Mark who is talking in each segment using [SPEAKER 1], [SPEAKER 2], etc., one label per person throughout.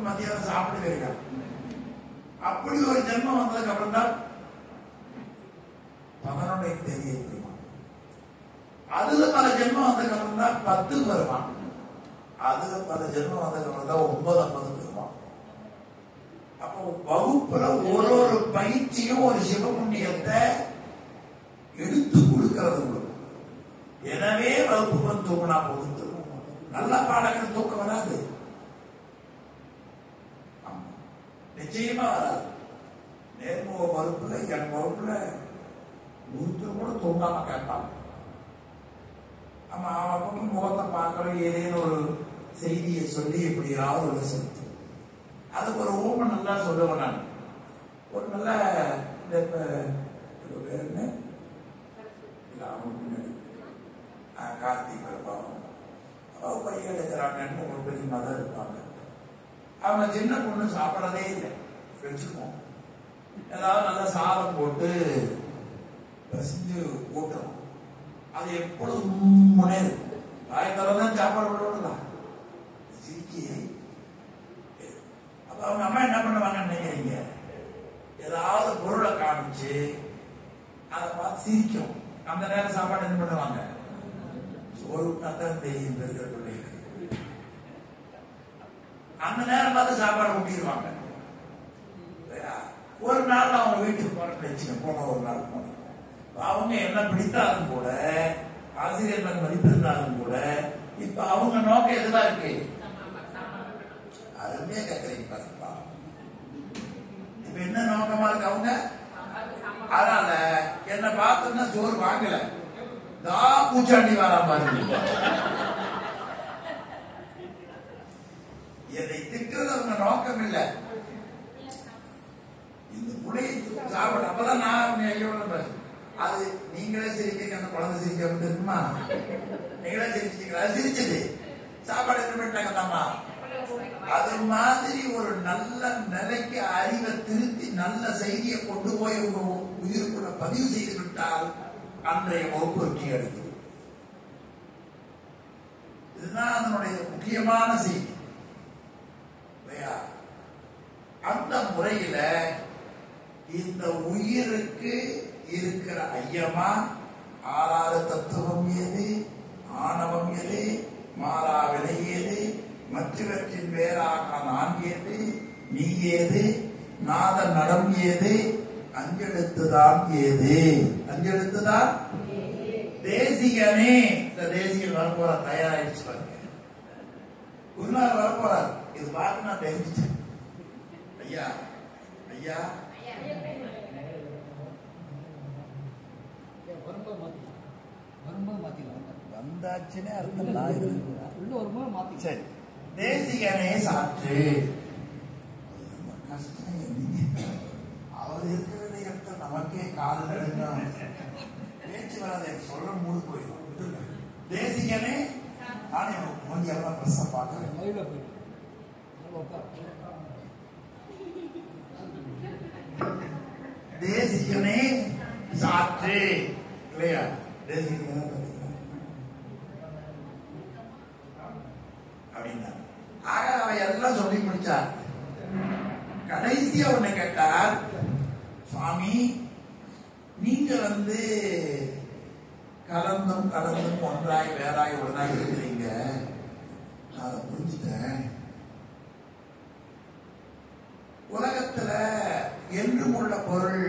[SPEAKER 1] மத்தியானம் சாப்பிடுவீங்க. அப்படி ஒரு ஜென்மம் வந்ததுக்கு அப்புறம் தான் பகனுடைய தெரிய வருவான். அதுல பல ஜென்மம் வந்ததுக்கு அப்புறம் தான் 10 வருவான். அதுல பல ஜென்மம் வந்ததுக்கு அப்புறம் தான் 9, 50 வருவான். அப்போ வகுப்புல ஒரு பயிற்சியும் ஒரு சிவபுண்ணியத்தை எடுத்து கொடுக்கிறது உங்களுக்கு. எனவே வகுப்புக்கு வந்து தூங்கினா போதும். நல்ல பாடங்கள் தூக்கம் வராது, நிச்சயமா வராது. நேர்முக வகுப்புல என் வகுப்புல ஒருத்தர் கூட தூங்காம கேட்பாங்க. ஆமா, அவங்க முகத்தை பார்க்கற ஏதேனும் ஒரு செய்தியை சொல்லி எப்படியாவது உள்ள செலுத்து. அதுக்கு ஒரு ஊமை நல்லா சொல்லுவேன் நான். ஒரு நல்ல பேருன்னு கார்த்திக் இருப்பாங்க, பையன் இருக்கிறாங்கன்னு ஒரு பெரிய மதம் இருப்பாங்க. அவங்க சின்ன பொண்ணு சாப்பிடறதே இல்லை. வச்சுக்குவோம், ஏதாவது நல்ல சாதம் போட்டு பசிஞ்சு ஊட்டணும். அது எப்பொழுதும் முன்னே இருக்கும். ஆயிரத்தரம் சாப்பாடு விடலாம் சிரிக்கி. அப்ப அவங்க அம்மா என்ன பண்ணுவாங்கன்னு நினைக்கிறீங்க? ஏதாவது பொருளை காமிச்சு அதை பார்த்து சிரிக்கும். அந்த நேரம் சாப்பாடு என்ன பண்ணுவாங்க? சோறு தான் தெரியும் இருக்கிற பிள்ளைங்க. அந்த நேரம் பார்த்து சாப்பாடு ஊட்டிடுவாங்க. ஒரு நாள் அவங்க வீட்டுக்கு போறேன்னு வச்சுக்க, போன ஒரு நாள் போன அவங்க என்ன பிடித்தாலும் கூட, ஆசிரியர்கள் மதிப்பிருந்தாலும் கூட, இப்ப அவங்க நோக்கம் எதுதான் இருக்கு? அருமையா கேட்கறீங்க பாருப்பா. இப்ப என்ன நோக்கமா இருக்கு அவங்க? அதனால என்ன பார்த்தோம்னா சோறு வாங்கல, பூச்சாண்டி வரா பாருங்க. என்னை திட்டுறது அவங்க நோக்கம் இல்லை. இந்த புள்ளையை சாப்பிட அப்பதான் நான் ஐயோ, அது நீங்களே சிரிக்க, அந்த குழந்தை சிரிக்க இருக்குமா? நீங்களே சிரிச்சிட்டீங்களா? அது சிரிச்சது சாப்பாடு என்ன பண்ணிட்டாங்க தாமா. அது மாதிரி ஒரு நல்ல நிலைக்கு அறிவை திருத்தி நல்ல செய்தியை கொண்டு போய் உங்க உயிருக்குள்ள பதிவு செய்து விட்டால் அன்றைய வகுப்பு வெற்றி அடைகிறது. இதுதான் அதனுடைய முக்கியமான செய்தி. அந்த முறையில இந்த உயிருக்கு இருக்கிற ஐயமா, ஆறாறு தத்துவம் ஏது, ஆணவம் எது, மாறா வினை ஏது, மற்றவற்றின் வேறாக நான் ஏது, நீ ஏது, நாத நடம் ஏது, அஞ்செழுத்துதான் ஏது. அஞ்செழுத்துதான் தேசிகனே. இந்த தேசிகன் வரப்போற தயாராயிடுச்சு பாருங்க. குருநாள் வரப்போறார். இது பார்த்து நான் தெரிஞ்சிட்டேன். ஐயா ஐயா வந்தாச்சுன்னே அர்த்தம். சரி, தேசிகனே சாற்று. கஷ்டம் அவர் இருக்கிற இடத்துல நமக்கே கால் நடுங்கும், பேச்சு வராது, சொல்ல மூடு போயிடும். தேசிகனே நானே மொழியெல்லாம் பிரச பார்க்கிறேன். தேசிகனே சாற்று இல்லையா? தேசிகனே அப்படின்னா ஆக அவ எல்லாம் சொல்லி முடிச்சார். கடைசியா ஒண்ணு கேட்டார், சுவாமி நீங்க கலந்தும் கடந்தும் ஒன்றாய் வேறாய் ஒன்றாய் இருக்கிறீங்க, நான் அதை புரிஞ்சுட்டேன். உலகத்துல என்றும் உள்ள பொருள்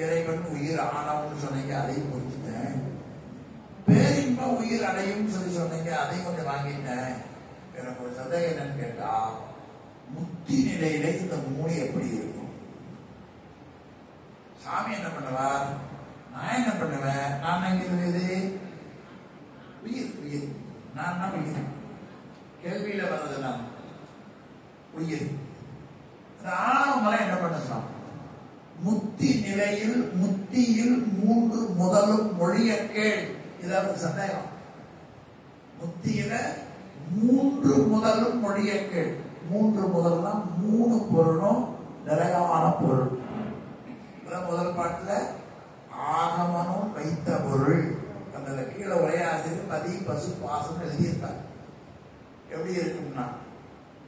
[SPEAKER 1] இறைவன் உயிர் ஆனவன்னு சொன்னீங்க, அதையும் புரிஞ்சுட்டேன். பேரின்ப உயிர் அடையும் சொல்லி சொன்னீங்க, அதையும் கொஞ்சம் வாங்கிட்டேன். எனக்கு ஒரு சந்தேகம் என்னன்னு கேட்டா, முத்தி நிலையில இந்த 3 எப்படி இருக்கும்? சாமி என்ன பண்ணுவார், நான் என்ன பண்ணுவேன்? நான் எங்கிறது உயிர், உயிர் நான் தான் உயிர். கேள்வியில வர்றது நான் உயிர். ஆணவமலை என்ன பண்ணலாம்? முத்தி நிலையில் முத்தியில் 3 முதலும் மொழிய கேள். இதாவது சந்தேகம். முத்தியில 3 முதலும் மொழிய கேள். 3 முதல்னா 3 பொருளும் நிலையான பொருள். முதல் பாட்டுல ஆகமனும் வைத்த பொருள். அந்த கீழே ஒரே ஆசிரியர் பதி பசு பாசம் எழுதியிருப்பார். எப்படி இருக்கும்னா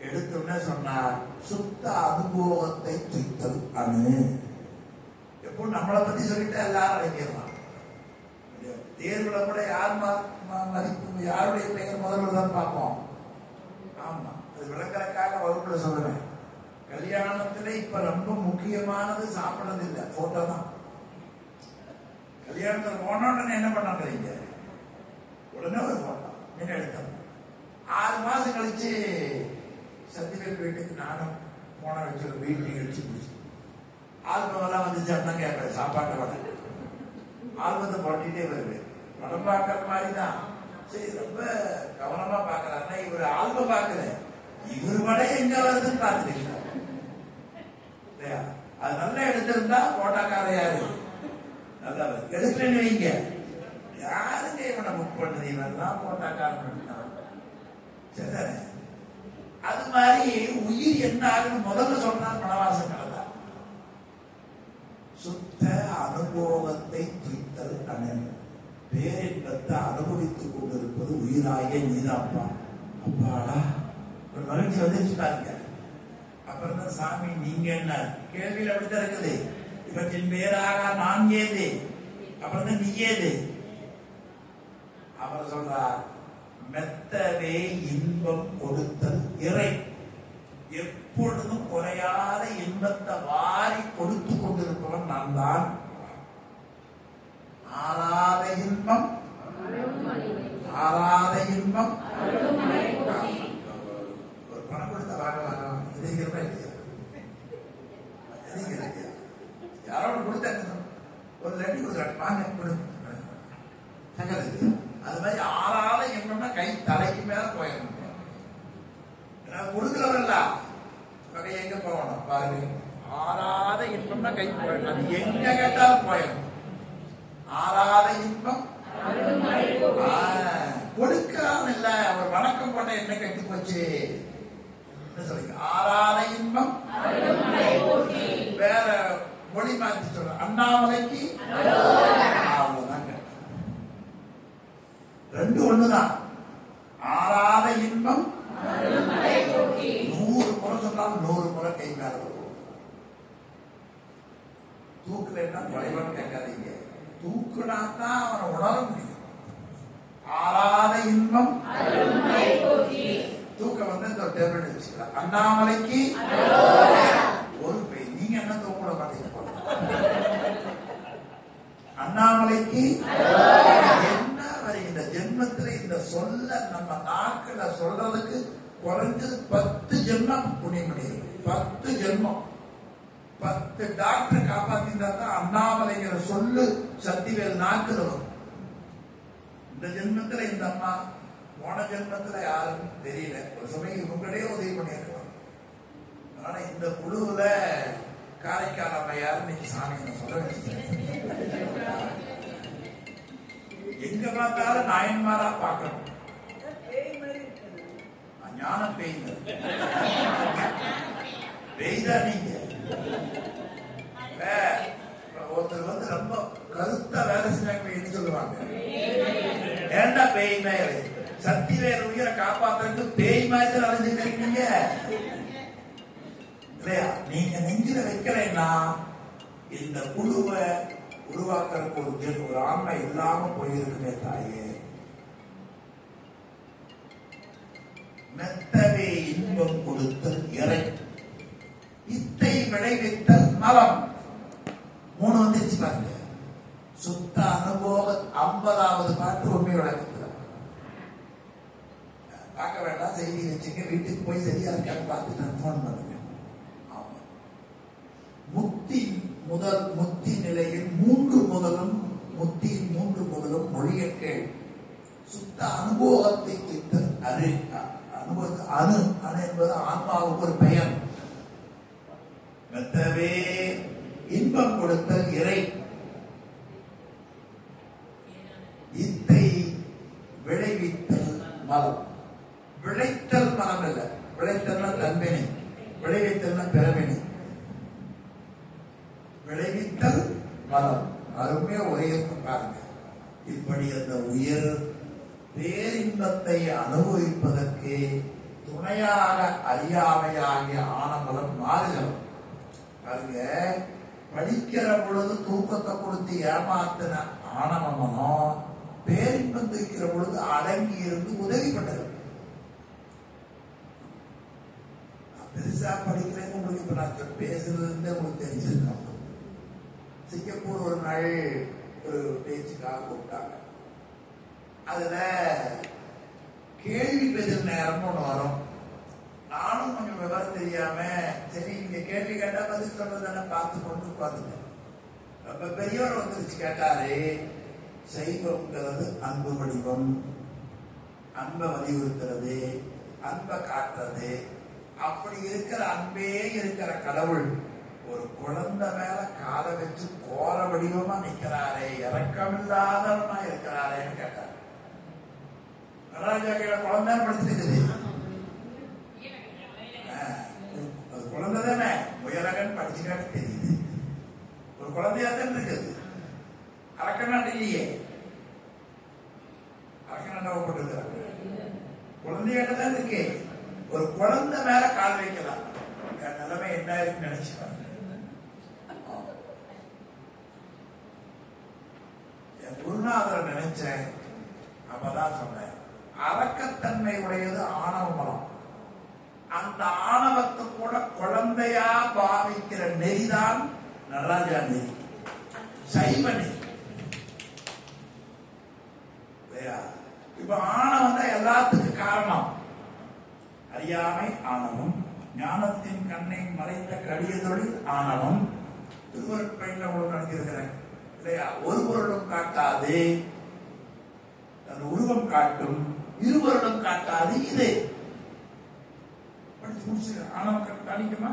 [SPEAKER 1] எடுத்தோடனே சொன்னார், சுத்த அனுபவத்தை துய்த்தல் அணு. எப்போ நம்மளை பத்தி சொல்லிட்டு எல்லாரும் அழைக்கலாம். தேர்வுல கூட யார் மதிப்பு, யாருடைய பெயர் முதல்ல தான் பார்ப்போம். ஆமா, அது விளக்கறக்காக வகுப்புல சொல்லுவேன். கல்யாணத்துல இப்ப ரொம்ப முக்கியமானது சாப்பிடறது இல்லை, போட்டோ தான். கல்யாணத்துல போன உடனே என்ன பண்ணாங்க, உடனே ஒரு போட்டோ என்ன எடுத்தோம். 6 மாசம் கழிச்சு சத்தியவேல் வீட்டுக்கு நானும் போன வச்சு ஒரு வீட்டு நிகழ்ச்சி முடிச்சு ஆல்பம் எல்லாம் வந்துச்சு அப்படின்னா கேட்பேன், சாப்பாட்டை வர ஆல்பத்தை போட்டிட்டே வருவேன். படம் பார்க்கற மாதிரி தான். சரி, ரொம்ப கவனமா பாக்குறாருன்னா இவர் ஆல்பம் பார்க்கல, இவர் வட எங்க வருதுன்னு பார்த்துட்டீங்களா? அது நல்லா எடுத்திருந்தா போட்டாக்கார யாரு நல்லா எடுக்கலன்னு வைங்க, யாருங்க இவனை புக் பண்ணது, இவன் தான் போட்டாக்காரன். சரி, அது மாதிரி உயிர் என்ன ஆகுன்னு முதல்ல சொன்னால் மனவாசம் கலந்தா. சுத்த அனுபவத்தை துய்த்தல் அணு. பேரின்பத்தை அனுபவித்துக் கொண்டிருப்பது உயிராய நீதாப்பா. அப்பாடா, ஒரு மகிழ்ச்சி வந்துச்சு பாருங்க. அப்புறம் தான் சாமி நீங்க என்ன கேள்வியில் அப்படித்தான் இருக்குது. இவற்றின் பேராக நான் ஏது, அப்புறம் தான் நீ ஏது. அவர் சொல்றார், மெத்தவே இன்பம் கொடுத்தல் இறை. எப்பொழுதும் குறையாத இன்பத்தை வாரி கொடுத்து கொண்டிருப்பவன் நான் தான். ஆறாத இன்பம், ஆறாத இன்பம். ஒரு பணம் கொடுத்த வாங்க எதிர்க்கிறப்ப இல்லையா, எதிர்க்கிற இல்லையா, யாரோட கொடுத்தாங்க, ஒரு லட்டு கொடுக்குறாங்க வாங்க கொடுங்க. அது மாதிரி ஆறாத இன்பம்னா கை தலைக்கு மேல போயிடணும். கொடுக்கிறவரல்ல வகை எங்க போகணும் பாருங்க. ஆறாத இன்பம்னா கை போயிடணும், அது எங்க கேட்டாலும் போயிடணும். ஆறாத இன்பம் கொடுக்கிறான் இல்ல, அவர் வணக்கம் போட்ட என்ன கட்டி போச்சு சொல்லுங்க. ஆறாத இன்பம் வேற மொழி மாற்றி சொல்ற அண்ணாமலைக்கு அவ்வளவுதாங்க. ரெண்டு ஒண்ணுதான். ஆறாத இன்பம் 100 முறை சொன்னாலும் 100 முறை கை மேல தூக்கலைன்னா தொலைவன் கேட்காதீங்க, தூக்குனா தான் அவனை உணர முடியும். ஆறாத இன்பம் தூக்க வந்து இந்த டேப்லெட் வச்சுக்கலாம். அண்ணாமலைக்கு ஒரு பெய். நீங்க என்ன தூக்க மாட்டீங்க போல. அண்ணாமலைக்கு என்ன வரை இந்த ஜென்மத்துல இந்த சொல்ல நம்ம நாக்குல சொல்றதுக்கு குறைஞ்சது 10 ஜென்மம் புண்ணியம் முடியும். 10 ஜென்மம். 10 டாக்டர் காப்பாத்தினா தான் அண்ணாமலைங்கிற சொல்லு சத்திவேல் நாக்குல வரும். இந்த ஜென்மத்துல இந்த அம்மா, போன ஜென்மத்துல யாருன்னு தெரியல. ஒரு சமயம் இவங்களே உதவி பண்ணிருக்கோம். ஆனா இந்த குழுவுல காரைக்கால் அம்மையார் இன்னைக்கு சாமி சொல்ல எங்க பார்த்தாலும் நாயன்மாரா பார்க்கணும். ஞான பெய்தல் பெய்தா நீங்க ஒருத்தர் வந்து ரொம்ப கருத்தா வேலை செஞ்சாங்க சொல்லுவாங்க. ஏண்டா பேய் மாதிரி சத்திவேல் உயிரை காப்பாத்துறதுக்கு பேய் மாதிரி அலைஞ்சிருக்கீங்க இல்லையா? நீங்க நெஞ்சில வைக்கலைன்னா இந்த குழுவை உருவாக்குறதுக்கு ஒரு ஆண்மை இல்லாம போயிருக்குமே தாயே. மெத்தவே இன்பம் கொடுத்தல் இறை, இத்தை விளைவித்தல் நலம். 3 வந்துருச்சு பாருங்க. சுத்த அனுபவ 50வது பாட்டு உண்மை விளக்கத்துல பார்க்க வேண்டாம், செய்தி வச்சுங்க, வீட்டுக்கு போய் சரியா இருக்கான்னு பார்த்து நான் போன் பண்ணுங்க. ஆமா, முத்தி நிலையில் 3 முதலும் முத்தியின் 3 முதலும் மொழிய கேள். சுத்த அனுபவத்தை கிட்டல் அறி. அனுபவத்தை அணு அணு என்பது ஆன்மாவுக்கு ஒரு பெயர். மெத்தவே இன்பம் கொடுத்தல் இறை, இத்தை விளைவித்தல் மலம். விளைத்தல் மனம் இல்ல, விளைத்தல்னா தன்மைனி, விளைவித்தல்னா பிறவினி. விளைவித்தல் மலம் அருமையா ஒரே பாருங்க. இப்படி அந்த உயர் பேரின்பத்தை அனுபவிப்பதற்கு துணையாக அறியாமையாகிய ஆனமலம் மாறுகிறது. பாருங்க, படிக்கிற பொழுது தூக்கத்தை கொடுத்து ஏமாத்தின ஆணவமனம் பேரின்பம் தூக்கிற பொழுது அடங்கி இருந்து உதவி பண்ணது. பெருசா படிக்கிறேன்னு உங்களுக்கு இப்ப நான் பேசுறது உங்களுக்கு தெரிஞ்சிருக்கோம். சிங்கப்பூர் ஒரு நாள் ஒரு பேச்சுக்காக கூப்பிட்டாங்க. அதுல கேள்வி பதில் நேரம் ஒண்ணு வரும். நானும் கொஞ்சம் விவரம் தெரியாம சரி நீங்க கேள்வி கேட்டா பதில் சொல்றதானே பார்த்து கொண்டு உட்காந்துட்டேன். ரொம்ப பெரியவர் வந்துருச்சு கேட்டாரு, சைவம்ங்கிறது அன்பு வடிவம், அன்பை வலியுறுத்துறது, அன்பை காட்டுறது. அப்படி இருக்கிற அன்பே இருக்கிற கடவுள் ஒரு குழந்தை மேல காலை வச்சு கோர வடிவமா நிக்கிறாரே, இறக்கமில்லாதவனா இருக்கிறாரேன்னு கேட்டார். நடராஜா கீழே குழந்தை படிச்சிருக்குது, அது குழந்தை தானே, முயலகன் படிச்சுக்காட்டு தெரியுது. ஒரு குழந்தையா தான் இருக்குது, அரக்கநாட்டு இல்லையே, அரக்கநாட்டாவை போட்டுருக்கிறாங்க, குழந்தையாட்ட தான் இருக்கு. ஒரு குழந்தை மேல கால் வைக்கலாம், நிலைமை என்ன இருக்குன்னு நினைச்சுப்பாங்க. என் குருநாதரை நினைச்சேன், அப்பதான் சொன்னேன், அரக்கத்தன்மை உடையது ஆணவ மலம். அந்த ஆணவத்தை கூட குழந்தையா பாவிக்கிற நெறிதான் நடராஜா நெறி, சைவ நெறி. இப்ப ஆணவம் தான் எல்லாத்துக்கும் காரணம். அறியாமை ஆணவம், ஞானத்தின் கண்ணை மறைத்த கடிய தொழில் ஆணவம். திருவருட்பயன்ல உங்களுக்கு நடத்திருக்கிறேன் இல்லையா? ஒரு பொருளும் காட்டாது அந்த உருவம் காட்டும், இருவருடம் காட்டாது. இது படிச்சு முடிச்சு ஆணவம் தாண்டிக்குமா?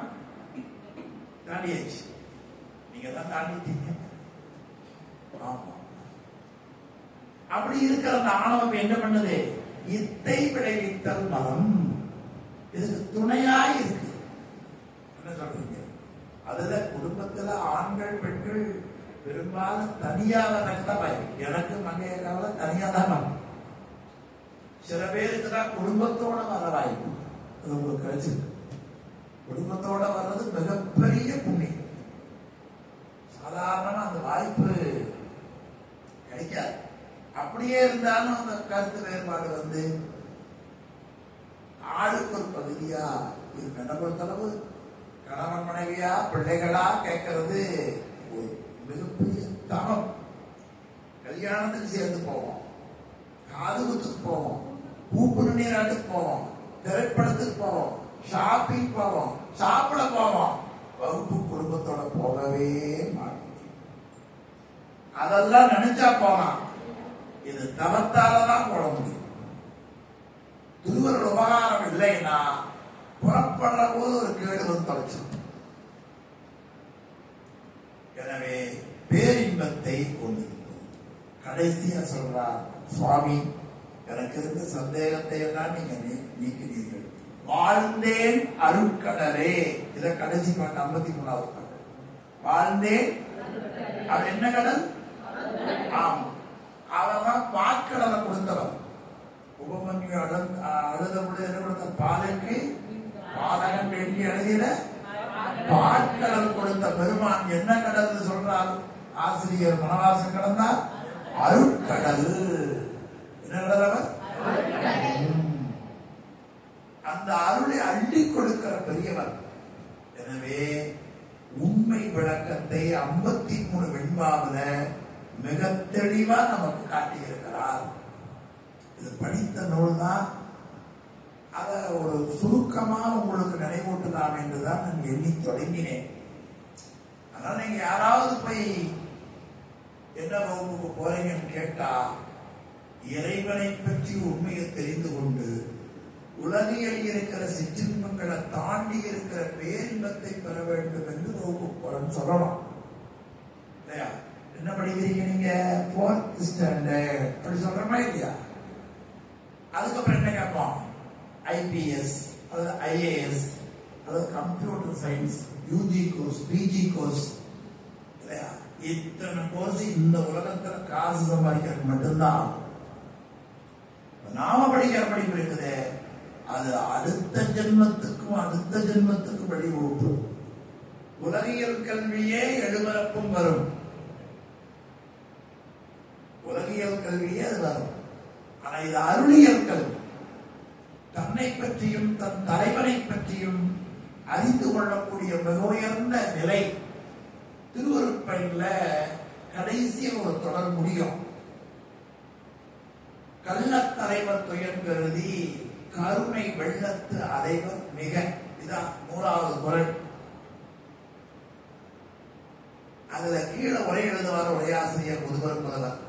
[SPEAKER 1] தாண்டியாச்சு. நீங்க தான் தாண்டிட்டீங்க. ஆமா, அப்படி இருக்கிற அந்த ஆணவம் என்ன பண்ணுது? இத்தை விளைவித்தல் மனம் இதுக்கு துணையாய் இருக்கு. என்ன சொல்றீங்க? அதுல குடும்பத்துல ஆண்கள் பெண்கள் பெரும்பாலும் தனியாக பயம். எனக்கு மங்கையக்காவில தனியா தான் வரும். சில பேருக்கு தான் குடும்பத்தோட வர வாய்ப்பு. அது உங்களுக்கு கிடைச்சிருக்கு. குடும்பத்தோட வர்றது மிகப்பெரிய புண்ணியம். சாதாரணமா அந்த வாய்ப்பு கிடைக்காது. அப்படியே இருந்தாலும் அந்த கருத்து வேறுபாடு வந்து ஆளுக்கு ஒரு பகுதியா இது கண்ண பொறுத்தளவு கணவன் மனைவியா பிள்ளைகளா கேட்கறது ஒரு மிகப்பெரிய தவம். கல்யாணத்துக்கு சேர்ந்து போவோம், காதுகுத்துக்கு போவோம், பூப்பு நீராட்டுக்கு போவோம், திரைப்படத்துக்கு போவோம், ஷாப்பிங் போவோம், சாப்பிட போவோம். வகுப்பு குடும்பத்தோட போகவே மாட்டோம். அதெல்லாம் நினைச்சா போலாம். இது தவத்தாலதான் போட முடியும். திருவருள் உபகாரம் இல்லைன்னா புறப்படுற போது ஒரு கேடு வந்து தொலைச்சிடும். எனவே பேரின்பத்தை கொண்டிருக்கும். கடைசியா சொல்றார் சுவாமி, எனக்கு இருந்த சந்தேகத்தை எல்லாம் நீங்க நீக்கினீர்கள். வாழ்ந்தேன் அருட்கடலே. இத கடைசி பாட்டு 53வது பாட்டு. வாழ்ந்தேன், அது என்ன கடல்? ஆமா, அவன் பாற்கடலை கொடுத்தவன். உபமன்யு அழுத கொடுத்த பாலுக்கு பாலகன் வேண்டி எழுதின பாற்கடல் கொடுத்த பெருமான் என்ன கடல் சொல்றார் ஆசிரியர்? வனவாசம் கடந்தார் அருட்கடல். என்ன கடல் அவர்? அந்த அருளை அள்ளி கொடுக்கிற பெரியவர். எனவே உண்மை விளக்கத்தை 53 வெண்பாவில மிக தெளிவா நமக்கு காட்டியிருக்கிறார். இது படித்த நூல் தான். அதை ஒரு சுருக்கமா உங்களுக்கு நினைவூட்டலாம் என்றுதான் நான் எண்ணி தொடங்கினேன். அதனால நீங்க யாராவது போய் என்ன வகுப்புக்கு போறீங்கன்னு கேட்டா, இறைவனை பற்றி உண்மையை தெரிந்து கொண்டு உலகில் இருக்கிற சிற்றின்பங்களை தாண்டி இருக்கிற பேரின்பத்தை பெற வேண்டும் என்று வகுப்பு போறேன்னு சொல்லணும் இல்லையா? என்ன படிக்கிறீங்க நீங்க? 4th ஸ்டாண்டர்ட் அப்படி சொல்றமா இல்லையா? அதுக்கப்புறம் என்ன கேட்போம்? ஐபிஎஸ், அதாவது ஐஏஎஸ், அதாவது computer science, UG course, PG course இல்லையா? இத்தனை கோர்ஸ் இந்த உலகத்துல காசு சம்பாதிக்கிறது மட்டும்தான். நாம படிக்கிற படிப்பு இருக்குது. அது அடுத்த ஜென்மத்துக்கு வழிவகுப்பு. உலகியல் கல்வியே எழுபரப்பும் வரும். உலகியல் கல்வியே அது வரும். ஆனா இது அருளியல் கல்வி. தன்னை பற்றியும் தன் தலைவனை பற்றியும் அறிந்து கொள்ளக்கூடிய மிக உயர்ந்த நிலை. திருவருட்பயன்ல கடைசியில் ஒரு தொடர் முடியும். கள்ளத் தலைவர் துயர் கருதி கருணை வெள்ளத்து அலைவர் மிக. இதான் 1வது குறள். அதுல கீழே உரை எழுதுவார் உரையாசிரியர் முதுவர் முதல்வர்.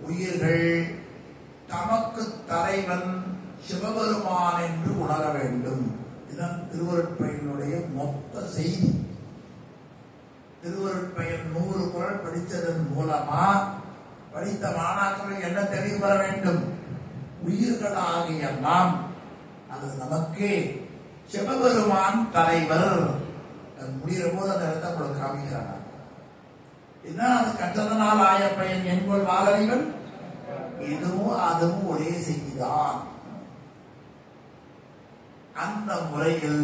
[SPEAKER 1] உயிர்கள் தமக்கு தலைவன் சிவபெருமான் என்று உணர வேண்டும். இதுதான் திருவருட்பயனுடைய மொத்த செய்தி. திருவருட்பயன் 100 குறள் படித்ததன் மூலமா படித்த மாணாக்கர்கள் என்ன தெளிவு பெற வேண்டும்? உயிர்களாகிய நாம் அது நமக்கே சிவபெருமான் தலைவர். முடிகிற போது அந்த இடத்தை உங்களுக்கு காமிக்கிறாங்க. இதுதான் அது கற்றதனால் ஆய பயன் என்போல் வாழறிவன். இதுவும் அதுவும் ஒரே செய்திதான். அந்த முறையில்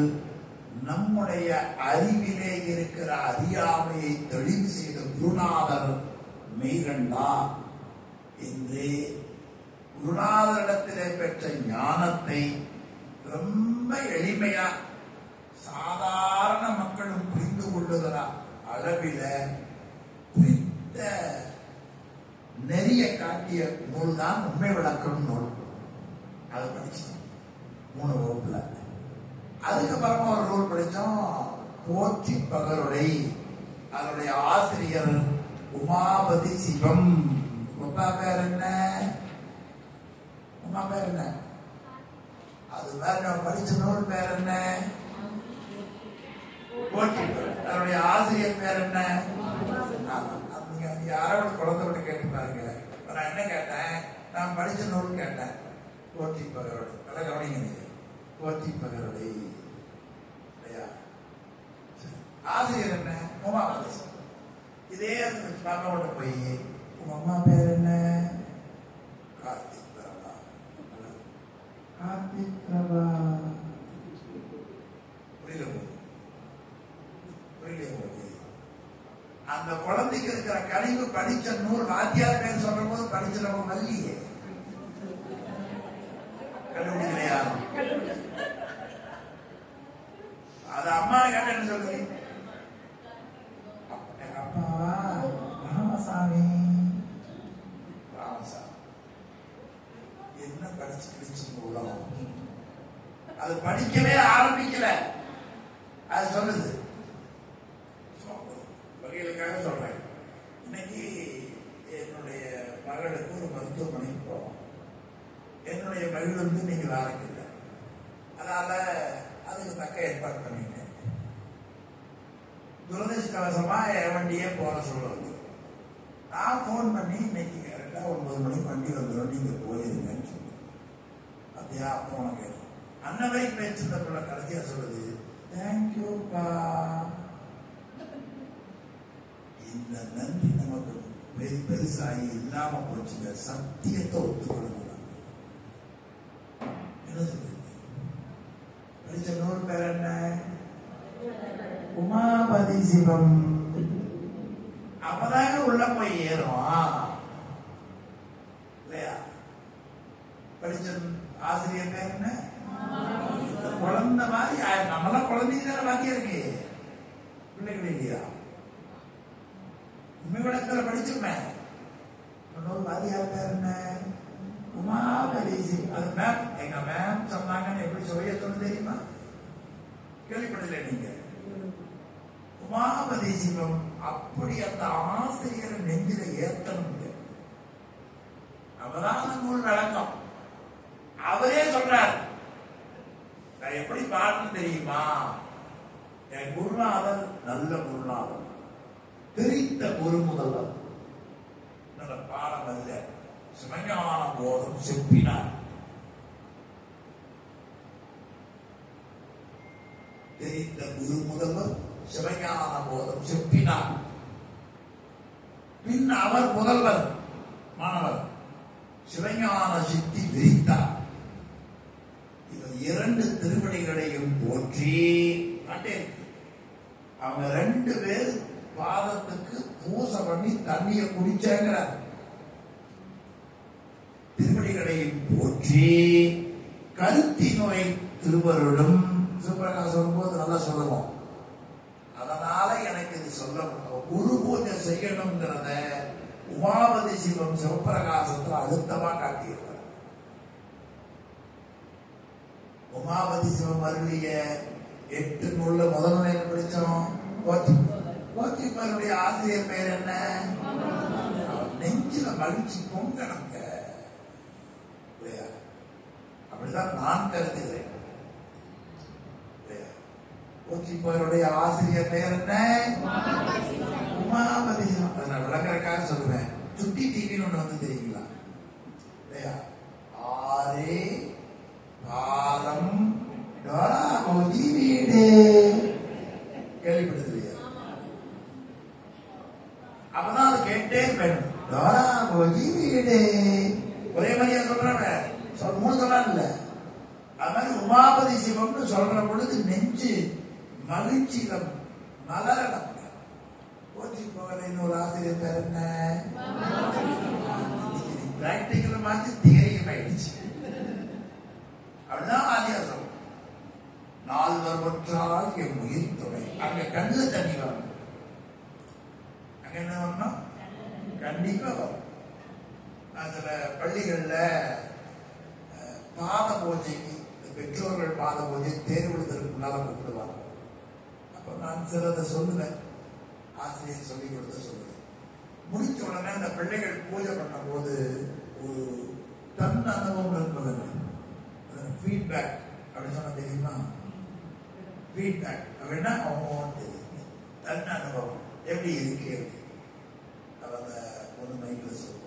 [SPEAKER 1] நம்முடைய அறிவிலே இருக்கிற அறியாமையை தெளிவு செய்த குருநாதர் மெய்கண்டார் என்று குருநாதரிடத்திலே பெற்ற ஞானத்தை ரொம்ப எளிமையா சாதாரண மக்களும் புரிந்து கொள்ளுகிற அளவில குறித்த நெறிய காட்டிய நூல் தான் உண்மை விளக்கம் நூல். அதை படிச்சோம் 3 வகுப்புல. அதுக்கப்புறமா ஒரு நூல் படிச்சோம், போற்றி பகருடை. அதனுடைய ஆசிரியர் உமாபதி சிவம். உமா பேர் என்ன? உமா பேர் என்ன? அது வேற. படிச்ச நூல் பேர் என்ன? போற்றி பகர். அதனுடைய ஆசிரியர் பேர் என்ன? யாரோட குழந்தை விட்டு கேட்டு பாருங்க. நான் என்ன கேட்டேன்? நான் படிச்ச நூல் கேட்டேன். போற்றி பகருடை. நல்லா கவனிங்க. போற்றி பகருடை. ஆசிரியர் என்ன? உமாபதி. இதே பாப்பாவோட போய் உங்க அம்மா பேர் என்ன? கார்த்திக் பிரபா. கார்த்திக் பிரபா. புரியல போது அந்த குழந்தைக்கு இருக்கிற கழிவு படிச்ச நூறு வாத்தியார் பேர் சொல்ற போது படிச்சிடவும் வல்லியே கண்டுபிடிக்கலையா? அது அம்மா கேட்ட என்ன சொல்லுங்க? அப்பாவா? ராமசாமி. ராமசாமி என்ன படிச்சு படிச்சு உலகம். அது படிக்கவே ஆரம்பிக்கல. அது சொல்லுது. வகைகளுக்காக சொல்றேன். இன்னைக்கு என்னுடைய மகளுக்கு ஒரு மருத்துவமனைக்கு போவோம். என்னுடைய மகள் வந்து நீங்க வேலைக்கு இல்லை, அதனால அதுக்கு தக்க ஏற்பாடு பண்ணிட்டேன். துரதிருஷ்டவசமா என் வண்டியே போற சொல்லுவது. நான் போன் பண்ணி இன்னைக்கு கரெக்டா 9 மணிக்கு வண்டி வந்துடும், நீங்க போயிருங்கன்னு சொல்லி. அப்படியா? அப்போ உனக்கு அன்னவை பேச்சுள்ள கடைசியா சொல்லுது, தேங்க்யூப்பா. இந்த நன்றி நமக்கு பெருசாகி இல்லாம போச்சுங்க. சத்தியத்தை ஒத்துக்கொள்ளணும். என்ன சொல்றது? படிச்ச நூல் பேர் என்ன? உமாபதி சிவம். அப்பதாங்க உள்ள போய் ஏறும் இல்லையா? படிச்ச ஆசிரியர் பேர் என்ன? குழந்தை மாதிரி. நம்மளாம் குழந்தைங்க தானே பாக்கி இருக்கு, பிள்ளைகள் இல்லையா? உண்மை விளக்கத்துல படிச்சிருப்பேன். வாதியார் பேர் என்ன? உமாபதி சிவம். அது மேம், எங்க மேம் சொன்னாங்கன்னு எப்படி சொல்லிய சொல்ல தெரியுமா? கேள்விப்படல நீங்க? உமாபதி சிவம். அப்படி அந்த ஆசிரியர் நெஞ்சில ஏத்தணும். அவரான நூல் விளக்கம். அவரே சொல்றார். நான் எப்படி பாட்டு தெரியுமா? என் குருநாதர் நல்ல குருநாதர், தெரிந்த குரு முதல்வர். பாடம் அல்ல, சிவஞான போதம் செப்பினார். தெரிந்த குரு முதல்வர் சிவஞான போதம் செப்பினார். பின் அவர் முதல்வர் மாணவர் சிவஞான சித்தி விரித்தார். இவர் 2 திருவடிகளையும் போற்றி அவங்க 2 பேர் பாதத்துக்கு பூசை பண்ணி தண்ணியை குடிச்சாங்கிறார். திருவடிகளையும் போற்றி கருத்தி நோய் திருவருளும் சிவபிரகாசம் போது நல்லா சொல்லுவோம். அதனால எனக்கு இது சொல்ல குரு பூஜை செய்யணுங்கிறத உமாபதி சிவம் சிவபிரகாசத்துல அழுத்தமா காட்டியிருக்கிறார். உமாபதி சிவம் அருளிய 8 நூல்ல முதல் நூல் படிச்சோம். போத்திப்பாருடைய ஆசிரியர் பெயர் என்ன? நெஞ்சில மகிழ்ச்சி பொங்கணுங்க. அப்படிதான் நான் கருதுகிறேன். போத்திப்பாருடைய ஆசிரியர் பெயர் என்ன? உமாபதி சிவம். அதை நான் விளங்குறதுக்காக சொல்லுவேன். சுட்டி டிவின்னு ஒண்ணு வந்து தெரியுங்களா? இல்லையா? ஆரே பாலம் வீடு கேள்விப்பட்டது இல்லையா? அப்பதான் அது கேட்டே வேணும். வீடு ஒரே மாதிரியா சொல்றேன். 3 சொல்லான் இல்ல. அது மாதிரி உமாபதி சிவம்னு சொல்ற பொழுது நெஞ்சு மகிழ்ச்சியில மலரடம். போற்றி போகிற இன்னொரு ஆசிரியர் பேர் என்ன? பிராக்டிக்கல மாற்றி தியரியும் ஆயிடுச்சு. அப்படிதான் ஆதியா சொல்லும். 4 வருவற்றால் என் உயிர் துணை. அங்க கண்ணுல தண்ணி வரும். அங்க என்ன வரணும்? கண்டிப்பா வரும். சில பள்ளிகள்ல பாத பூஜைக்கு பெற்றோர்கள் பாத பூஜை தேர்வெடுத்ததுக்கு முன்னால கூப்பிடுவாங்க. அப்ப நான் சிலதை சொல்லுவேன். ஆசிரியர் சொல்லிக் கொடுத்து சொல்லுவேன். முடிச்ச உடனே அந்த பிள்ளைகள் பூஜை பண்ண போது ஒரு தன் அனுபவம் இருப்பது ஃபீட்பேக் அப்படின்னு சொன்னா தெரியுமா? ஃபீட்பேக் அப்படின்னா அவங்க தன் அனுபவம் எப்படி இருக்கு அந்த பொண்ணு மைக்கில் சொல்லுவோம்.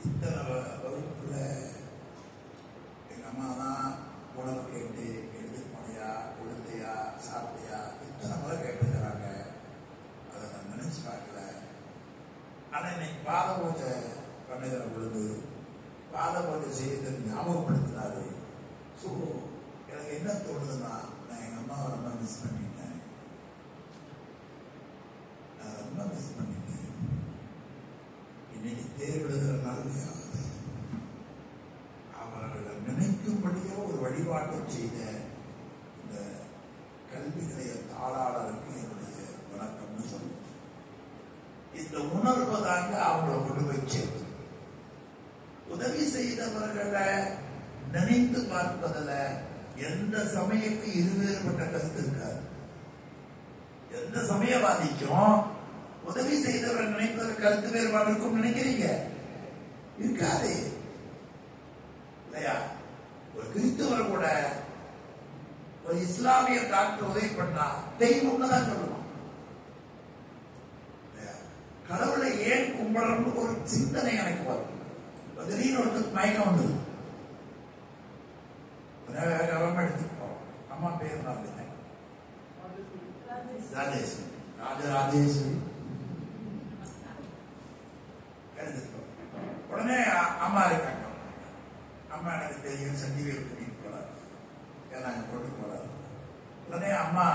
[SPEAKER 1] இத்தனை வகுப்புல எங்க அம்மா தான் உணவு கேட்டு எடுத்து போனியா, கொடுத்தையா, சாப்பிட்டியா இத்தனை முறை கேட்டுக்கிறாங்க. அதை நான் நினைச்சு பார்க்கல. ஆனா இன்னைக்கு பாத பூஜை பண்ணுகிற பொழுது பாத பூஜை செய்யறது ஞாபகப்படுத்தினாரு. ஸோ எனக்கு என்ன தோணுதுன்னா, நான் எங்க அம்மாவை ரொம்ப மிஸ் பண்ணிட்டேன். நான் ரொம்ப மிஸ் பண்ணிட்டேன். இன்னைக்கு தேர்வு எழுதுகிற நாளையாவது அவர்களை நினைக்கும்படியோ ஒரு வழிபாட்டை செய்த இந்த கல்வி நிலைய தாளாளருக்கு என்னுடைய வணக்கம்னு சொல்லுவேன். இந்த உணர்வு தாங்க அவங்கள கொண்டு போய் சேர்த்து உதவி செய்தவர்களை நினைத்து பார்ப்பதில் எந்த சமயக்கு இருவேறுபட்ட கருத்து இருக்காது. எந்த சமயவாதிக்கும் உதவி செய்தவர் நினைப்பதற்கு கருத்து வேறுபாடு இருக்கும் நினைக்கிறீங்க? இருக்காது இல்லையா? ஒரு கிறிஸ்தவர் கூட ஒரு இஸ்லாமிய டாக்டர் உதவி பண்ணா தெய்வம்னு தான் சொல்லுவான். கடவுளை ஏன் கும்பிடணும்னு ஒரு சிந்தனை எனக்கு வரும். திடீர்னு ஒருத்தருக்கு மயக்கம் வந்தது. எடுத்துப்போம். அம்மா பேர் நான் ராஜேஸ்வரி. ராஜராஜேஸ்வரி எடுத்துப்போம். உடனே அம்மா இருக்காங்க. அம்மா எனக்கு தெரியும், சண்டிவேல் கூட்டிட்டு போறாரு. ஏன்னா கொண்டு போறாரு. உடனே அம்மா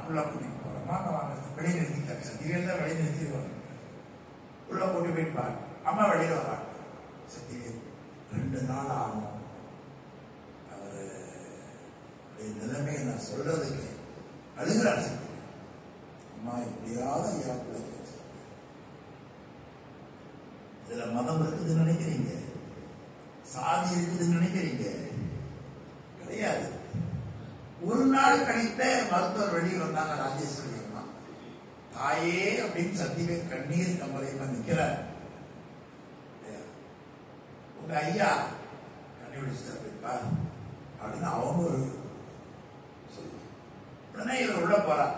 [SPEAKER 1] உள்ள கூட்டிட்டு போறோம். வாங்க வாங்க வெளியே நிறுத்திட்டாங்க. சண்டிவேல் தான் வெளியே நிறுத்திடுவாங்க. உள்ள கூட்டி போயிட்டு அம்மா வெளியில வராங்க. சத்தியவேல் 2 நாள் ஆகும். அவரு நிலைமையை நான் சொல்றதுக்கு அழுகிறார். சத்தியவேல் அம்மா எப்படியாவது ஐயா பிள்ளை இதுல மதம் இருக்குதுன்னு நினைக்கிறீங்க? சாதி இருக்குதுன்னு நினைக்கிறீங்க? கிடையாது. ஒரு நாள் கழித்த மருத்துவர் வெளியில் வந்தாங்க. ராஜேஸ்வரி அம்மா தாயே அப்படின்னு சத்தியவேல் கண்ணீர் கமலையமா நிக்கிறார். உங்க ஐயா கண்டுபிடிச்சிருப்பா அப்படின்னு அவங்க சொல்லுவாங்க. உடனே இவர் உள்ள போறார்.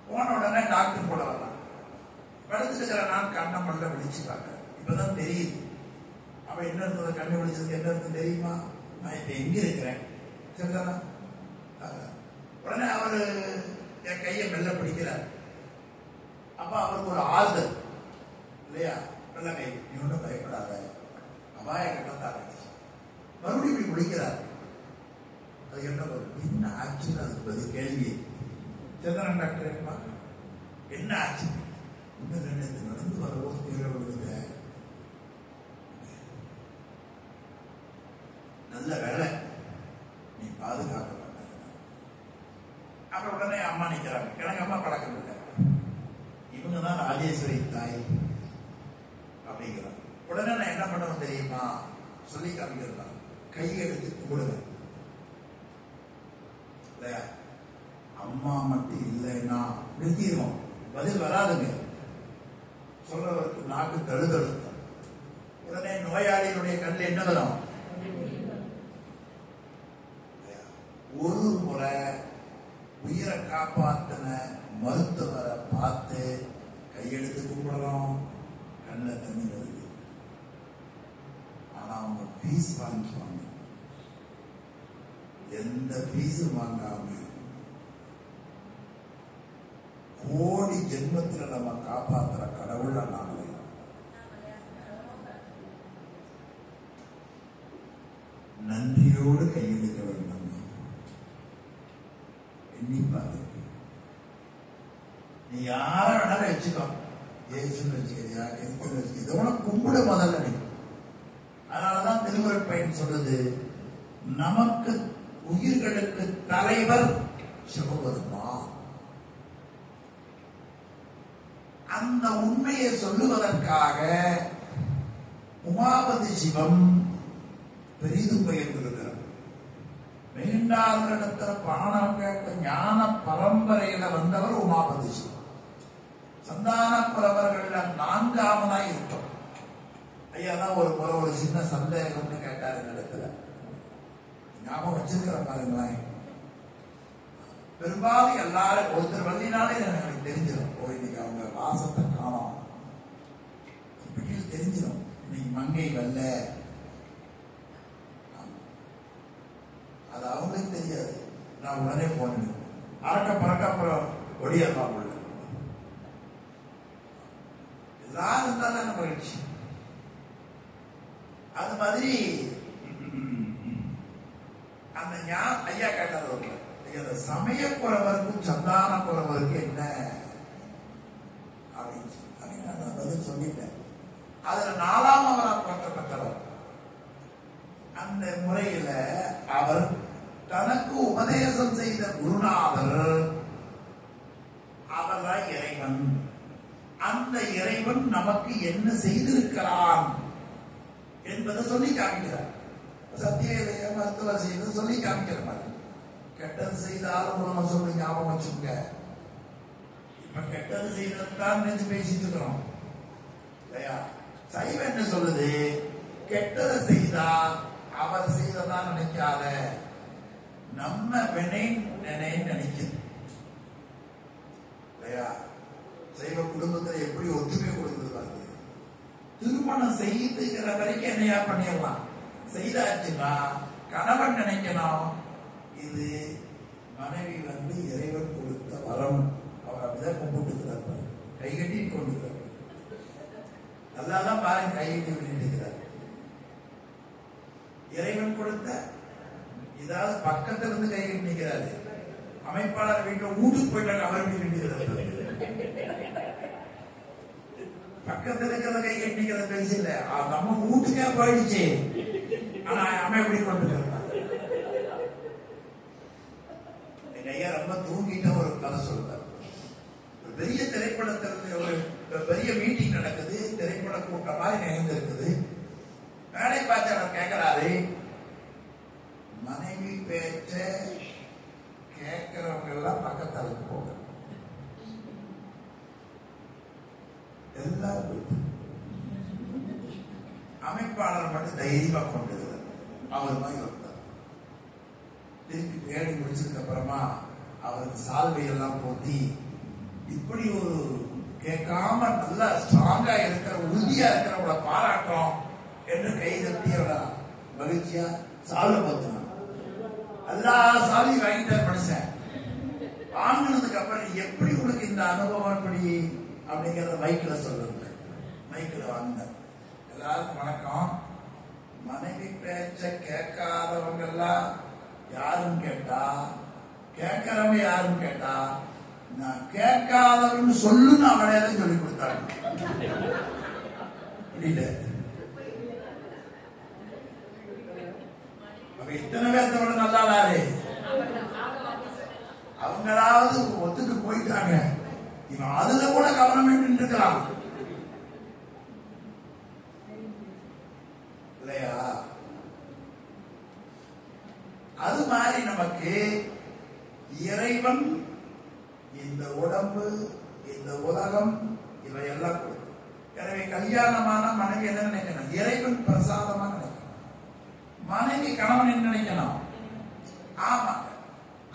[SPEAKER 1] போன உடனே டாக்டர் கூட வர்றாங்க. படுத்துக்கிற நான் கண்ணை மல்ல விழிச்சு பார்க்கிறேன். இப்பதான் தெரியுது அவ என்ன இருந்தது. கண்ணு விழிச்சதுக்கு என்ன இருக்கு தெரியுமா? நான் இப்ப எங்க இருக்கிறேன் சரிதானா? உடனே அவரு என் கையை மெல்ல பிடிக்கிறார். அப்ப அவருக்கு ஒரு ஆறுதல் இல்லையா? நல்ல கை, நீ ஒன்றும் பயப்படாத, அபாய கட்டத்தான் மறுபடியும் இப்படி முடிக்கிறார். அது என்ன ஆச்சுன்னு அதுக்கு பதில் கேள்வி. சந்திரன் டாக்டர் என்ன ஆச்சு? இன்னும் ரெண்டு நடந்து வரும்போது கீழே விழுந்த நல்ல வேலை, நீ பாதுகாக்க மாட்டாங்க. அப்புறம் உடனே அம்மா நிற்கிறாங்க. எனக்கு அம்மா பழக்கம் இல்லை, இவங்கதான் ராஜேஸ்வரி தாய் அப்படிங்கிறாங்க. உடனே நான் என்ன பண்ணுவேன் தெரியுமா? சொல்லி காமிக்கிறேன், கையெடுத்து கும்பிடுவேன் இல்லையா? அம்மா மட்டும் இல்லைன்னா நிறுத்திடுவோம், பதில் வராதுங்க. சொல்றவருக்கு நாக்கு தழுதழுக்கும். உடனே நோயாளியினுடைய கண்ணில் என்ன வரும்? ஒரு முறை உயிரை காப்பாத்தின மருத்துவரை பார்த்து கையெடுத்து கும்பிடுறோம், கண்ணுல தண்ணி வருது. ஆனா அவங்க ஃபீஸ் வாங்கிக்குவாங்க. எந்த ஃபீஸும் வாங்காம கோடி ஜென்மத்துல நம்ம காப்பாத்துற கடவுள் நாங்களே. நன்றியோடு கையெடுக்க வேண்டும். எண்ணிப்பாரு, நீ யார வேணாலும் வச்சுக்கோ, ஏசுன்னு வச்சுக்கிறியா, எதுக்குன்னு வச்சுக்க, இதோட கும்பிட முதல்ல நீ. அதனாலதான் திருவருட் பயன் சொல்றது, நமக்கு உயிர்களுக்கு தலைவர் சிவபெருமா. அந்த உண்மையை சொல்லுவதற்காக உமாபதி சிவம் பெரிதும் பயிர்ந்திருக்கிறார். வேண்டாதஇடத்துல பாடம் கேட்ட ஞான பரம்பரையில வந்தவர் உமாபதி சிவம். சந்தான புலவர்கள் 4ஆவதாய் இருக்கும். ஐயா தான் ஒரு முறை ஒரு சின்ன சந்தேகம்னு கேட்டாரு இடத்துல, ஞாபகம் வச்சிருக்கிற பாருங்களேன். பெரும்பாலும் எல்லாரும் ஒருத்தர் வள்ளினாலே எனக்கு தெரிஞ்சிடும், இன்னைக்கு அவங்க வாசத்தை காணோம், தெரிஞ்சிடும், இன்னைக்கு மங்கை வரல. அது அவங்களுக்கு தெரியாது. நான் உடனே போனேன், அறக்க பறக்க அப்புறம் ஒடியப்பா உள்ள எல்லாரும் இருந்தாலும் மகிழ்ச்சி. அது மாதிரி அந்த ஐயா கேட்டார், சமய குறவருக்கும் சந்தான குறவருக்கும் என்ன அப்படின்னு நான் பதில் சொல்லிட்டேன். அதுல 4ஆம் அவரால் போற்றப்பட்டவர். அந்த முறையில அவர் தனக்கு உபதேசம் செய்த குருநாதர், அவர்தான் இறைவன். அந்த இறைவன் நமக்கு என்ன செய்திருக்கிறான் என்பதை சொல்லி காமிக்கிறார். சத்தியவேலைய மருத்துவர் செய்து சொல்லி காமிக்கிற மாதிரி. கெட்டது செய்தாலும் நம்ம சொல்லி ஞாபகம் வச்சுங்க. இப்ப கெட்டது செய்ததுதான் நினைச்சு பேசிட்டு இருக்கிறோம் இல்லையா? சைவம் என்ன சொல்லுது? கெட்டதை செய்தா அவர் செய்ததான் நினைக்காத, நம்ம நினைக்குது இல்லையா? சைவ குடும்பத்தில் எப்படி ஒற்றுமை கொடுக்குது பாருங்க. திருமணம் செய்துகிற வரைக்கும் என்னையா பண்ணிடலாம், செய்தாச்சுன்னா கணவன் நினைக்கணும், இது மனைவி இறைவன் கொடுத்த வரம். அவர் அப்படிதான் கும்பிட்டுக்கிறார், கைகட்டி கொண்டுக்கிறார். நல்லாதான் பாருங்க, கைகட்டி விட்டுக்கிறார். இறைவன் கொடுத்த ஏதாவது பக்கத்துல இருந்து கைகட்டி நிற்கிறாரு. அமைப்பாளர் வீட்டுல வீட்டுக்கு போயிட்டாங்க, அவர் வீட்டு நிற்கிறார். பக்கத்துல இருக்கிறத கைகட்டி நிற்கிறத பெருசு இல்ல, நம்ம வீட்டுக்கே போயிடுச்சு. ஆனா அம்மா எப்படி கொண்டு ஐயா ரொம்ப தூங்கிட்ட ஒரு கதை சொல்றாரு. ஒரு பெரிய திரைப்படத்திற்கு ஒரு பெரிய மீட்டிங் நடக்குது, திரைப்பட கூட்டம் மாதிரி நிகழ்ந்து இருக்குது. மேடை பாய்ச்சவர் கேட்கிறாரு, மனைவி பேச்ச கேட்கிறவங்க எல்லாம் பக்கத்தலுக்கு போக எல்லாரும். அமைப்பாளர் மட்டும் தைரியமா கொண்டிருக்கிறார். அவர் மாதிரி ஒருத்தர் திருப்பி பேடி முடிச்சதுக்கு அப்புறமா அவருக்கு சால்வை எல்லாம் போத்தி, இப்படி ஒரு கேட்காம நல்லா ஸ்ட்ராங்கா இருக்கிற உறுதியா இருக்கிறவங்கள பாராட்டம் என்று கை தட்டி அவட மகிழ்ச்சியா சால்வை போத்தினான். எல்லா சாலையும் வாங்கிட்டார் மனுஷன். வாங்கினதுக்கு அப்புறம் எப்படி உனக்கு இந்த அனுபவம் எப்படி அப்படிங்கிறத மைக்கில் சொல்லுங்க. மைக்கில் வாங்கினார். எல்லாருக்கும் வணக்கம். மனைவி பேச்ச கேட்காதவங்க எல்லாம் யாருன்னு கேட்டா, கேட்கிறவங்க யாருன்னு கேட்டா, நான் கேட்காதவன்னு சொல்லுன்னு அவளே தான் சொல்லி கொடுத்தாங்க. அப்ப இத்தனை பேர்த்தோட நல்லாரு அவங்களாவது ஒத்துட்டு போயிட்டாங்க. இவன் அதுல கூட கவனம் இருக்கலாம் இல்லையா? அது மாதிரி நமக்கு இறைவன் இந்த உடம்பு, இந்த உலகம், இவையெல்லாம் கொடுக்கும். எனவே கல்யாணமான மனைவி என்ன நினைக்கணும்? இறைவன் பிரசாதமா நினைக்கணும். மனைவி கணவன் என்ன நினைக்கணும்? ஆமா.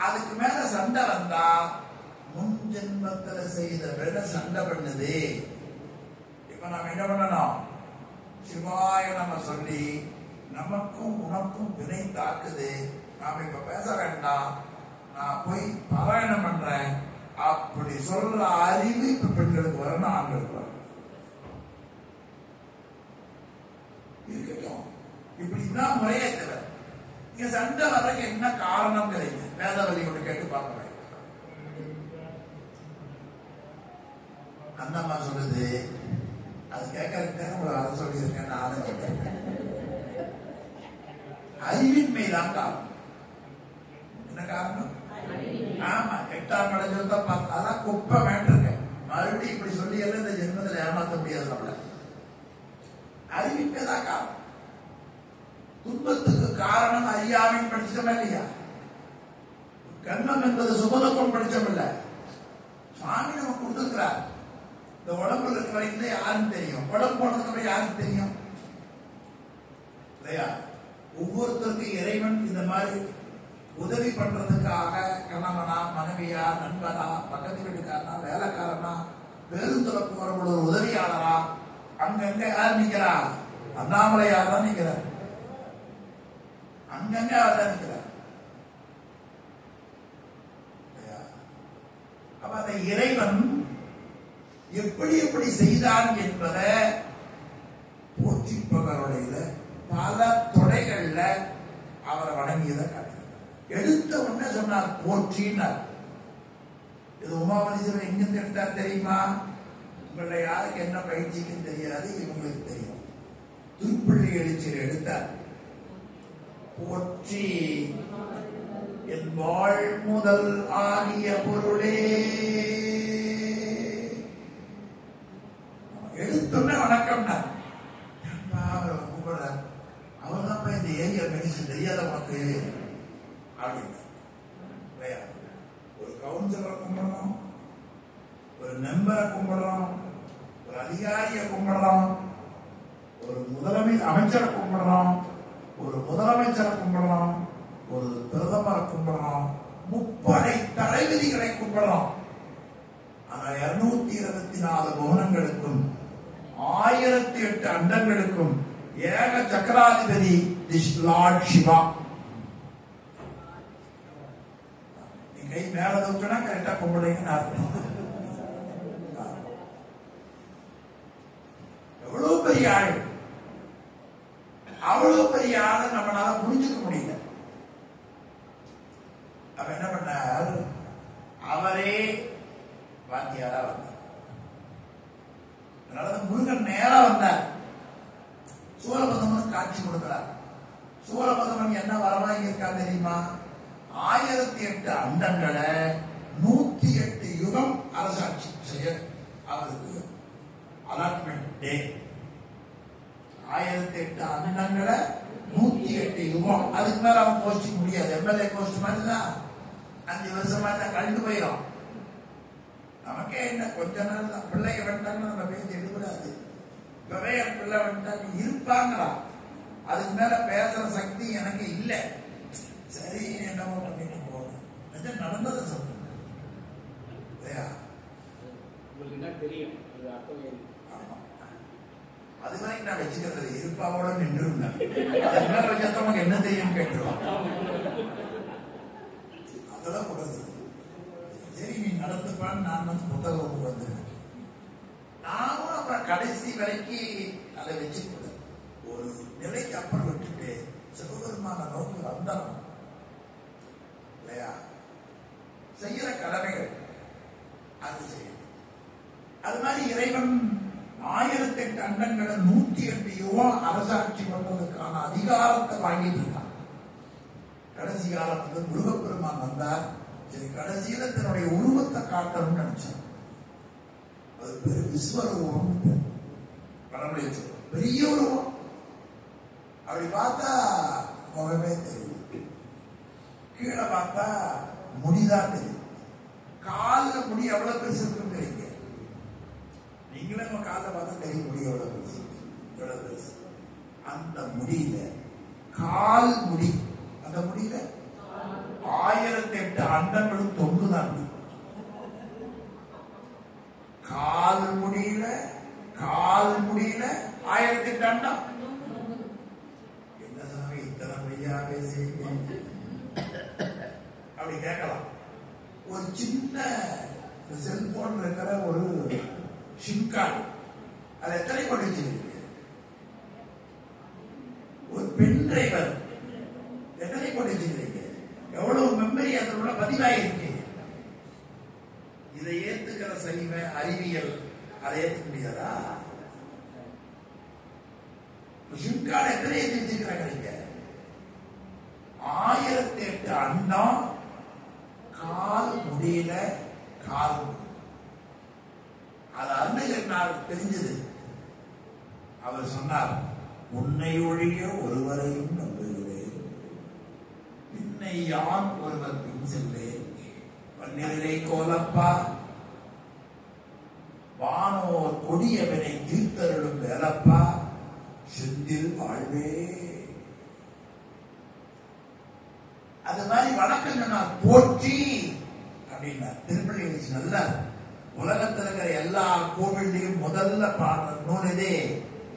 [SPEAKER 1] அதுக்கு மேல சண்டை வந்தா முன் ஜென்மத்துல செய்த விட சண்டை பண்ணுது. இப்ப நாம என்ன பண்ணணும்? சிவாய நம்ம சொல்லி நமக்கும் உனக்கும் வினை தாக்குது, நாம இப்ப பேச வேண்டாம், நான் போய் பாராயணம் பண்றேன் அப்படி சொல்ற அறிவு இப்ப பெண்களுக்கு வரணும், ஆண்களுக்கு வரணும். இருக்கட்டும், இப்படிதான் முறையே தவிர இங்க சண்டை வர்றதுக்கு என்ன காரணம் கிடைக்கும்? வேதவழி ஒன்று கேட்டு பார்க்க. அந்த அம்மா சொல்லுது, அது கேட்கறதுக்கு உங்களை அதை சொல்லியிருக்கேன், நானும் கேட்டேன். அறிவின்மைதான் காரணம். என்ன காரணம்? ஆமா, 8ஆம் கடைஞ்சா பார்த்தா அதான் குப்பை வேண்டிருக்க. மறுபடியும் இப்படி சொல்லி எல்லாம் இந்த ஜென்மத்தில் ஏமாற்ற முடியாது நம்மள. அறிவின்மைதான் காரணம். துன்பத்துக்கு காரணம் அறியாமைன்னு படிச்சோம் இல்லையா? கர்மம் என்பது சுபதுக்கம் படிச்சோம் இல்ல? சுவாமி நம்ம கொடுத்துருக்கிறார். இந்த உடம்புல இருக்கிற வரைக்கும் யாருன்னு தெரியும், உடம்பு போனதுக்கு அப்புறம் யாருக்கு தெரியும் இல்லையா? ஒவ்வொருத்தருக்கும் இறைவன் இந்த மாதிரி உதவி பண்றதுக்காக கணவனா, மனைவியா, நண்பனா, பக்கத்து வீட்டுக்காரனா, வேலைக்காரனா, பேருந்துல போறவங்கள ஒரு உதவியாளரா, அங்கங்க யார் நிக்கிறா? அண்ணாமலையார் தான் நிக்கிறார். அங்கங்க அவர் தான் நிக்கிறார். அப்ப அந்த இறைவன் எப்படி எப்படி செய்தான் என்பதை போற்றிப்பவருடைய பல தொடைகள்ல அவரை வணங்கியதை காட்டுகிறார். எடுத்த உடனே சொன்னார் போற்றினார். இது உமாமணீஸ்வரர் எங்கிருந்து எடுத்தார் தெரியுமா? உங்களை யாருக்கு என்ன பயிற்சிக்குன்னு தெரியாது, இவங்களுக்கு தெரியும். திருப்பள்ளி எழுச்சியில் எடுத்தார். போற்றி என் வாழ் முதல் ஆகிய பொருளே. எடுத்தோன்னே வணக்கம். கூப்பிடுற அவர் தான் இந்த ஏரியா மெடிசன் தெரியாத உனக்கு அப்படின்னு. ஒரு கவுன்சிலரை கும்பிடணும், ஒரு மெம்பரை கும்பிடணும், ஒரு அதிகாரியை கும்பிடணும், ஒரு அமைச்சரை கும்பிடணும், ஒரு முதலமைச்சரை கும்பிடணும், ஒரு பிரதமரை கும்பிடணும், முப்படை தலைவிதிகளை கும்பிடணும். ஆனா 224 புவனங்களுக்கும் 1008 அண்டங்களுக்கும் ஏக சக்கராதிபதி லார்ட் சிவா. நீ கை மேல தூக்கினா கரெக்டா கும்பிடுங்கன்னு அர்த்தம். எவ்வளவு பெரிய ஆள், அவ்வளவு பெரிய ஆளை நம்மளால புரிஞ்சுக்க முடியல. அப்ப என்ன பண்ணார்? அவரே வாத்தியாரா வந்தார். அதனால முருகன் நேரா வந்தார். சூரபதமன் காட்சி கொடுக்கிறார். சூரபதமன் என்ன வரவாங்கி இருக்கா தெரியுமா? 1008 அண்டங்களை 108 யுகம் அரசாட்சி செய்ய அவருக்கு அலாட்மெண்ட் டே. 1008 அண்டங்களை 108 யுகம். அதுக்கு மேல அவன் போஸ்டிங் முடியாது. எம்எல்ஏ போஸ்ட் மாதிரி தான் 5 வருஷமா தான் கண்டு போயிடும். நமக்கே என்ன கொஞ்ச நாள் தான். பிள்ளைங்க வேண்டாம்னு நம்ம பேசி எடுக்கூடாது. இப்பவே என் பிள்ளை வேண்டாம் இருப்பாங்களா, அதுக்கு மேல பேசுற சக்தி எனக்கு இல்லை. சரி என்னமோ பண்ணிட்டு போகணும். நடந்ததை சொல்றேன் இல்லையா? தெரியும். அது வரைக்கும் நான் வச்சுக்கிறது இருப்பாவோட நின்று அதுக்கு மேல வச்சவங்க என்ன தெரியும் கேட்டுருவான். அதெல்லாம் கூடாது. சரி நீ நடந்துப்பான்னு நான் வந்து புத்தகம் கொண்டு வந்தேன். நானும் அப்புறம் கடைசி வரைக்கும் அதை வச்சுக்கூடாது. ஒரு நிலைக்கு அப்புறம் விட்டு சிவபெருமான நோக்கி வந்தனம் இல்லையா? செய்யற கடமைகள் அது செய்யும். அது மாதிரி இறைவன் 1008 அண்டங்களை 108 யுகம் அரசாட்சி பண்றதுக்கான அதிகாரத்தை வாங்கிட்டு இருக்கான். கடைசி காலத்துல முருகப்பெருமான் வந்தார். சரி, கடைசியில தன்னுடைய உருவத்தை காட்டணும்னு நினைச்சான். அது பெரிய விஸ்வரூபம், பழமொழி பெரிய உருவம். அப்படி பார்த்தா முகமே தெரியும், கீழே பார்த்தா முடிதான் தெரியும். காலில் முடி எவ்வளவு பெருசு இருக்குன்னு தெரியுங்க. நீங்களே நம்ம காலில் பார்த்தா தெரியும் முடி எவ்வளவு பெருசு, எவ்வளவு பெருசு. அந்த முடியில கால் முடி, அந்த முடியில 1008 அண்டங்களும் தொங்குதான். கால் முடியில 1008 அண்டம். என்னதான் இத்தனை மையா பேசுறீங்க அப்படி கேட்கலாம். ஒரு சின்ன செல்போன் இருக்கிற ஒரு சிம் கார்டு, அது எத்தனை கொண்டு வச்சிருக்கீங்க? ஒரு பென் டிரைவர் எத்தனை கொண்டு வச்சிருக்கீங்க? எவ்வளவு மெமரி அதில் உள்ள பதிவாயிருக்கு. இதை ஏத்துக்கிற சைவ அறிவியல் அதை ஏற்றுக்க முடியாதா? சிம் கார்டு எத்தனை ஏற்றி வச்சிருக்கிறாங்க? நீங்க 1008 அண்டம் கால் முடியல, கால் அது அருணகிரிநாதர் தெரிஞ்சது. அவர் சொன்னார், உன்னை ஒழிய ஒருவரையும் நம்புகிறேன், பின்னை யான் ஒருவர் பின் செல்லேன், பன்னிரை கோலப்பா வானோர் கொடியவனை தீர்த்தருளும் வேலப்பா செந்தில் வாழ்வே. அது மாதிரி வணக்கம் சொன்னார். போற்றி அப்படின்னா திருப்பள்ளி நல்ல உலகத்தில் இருக்கிற எல்லா கோவில்லையும் முதல்ல பாடுற நூல் இதே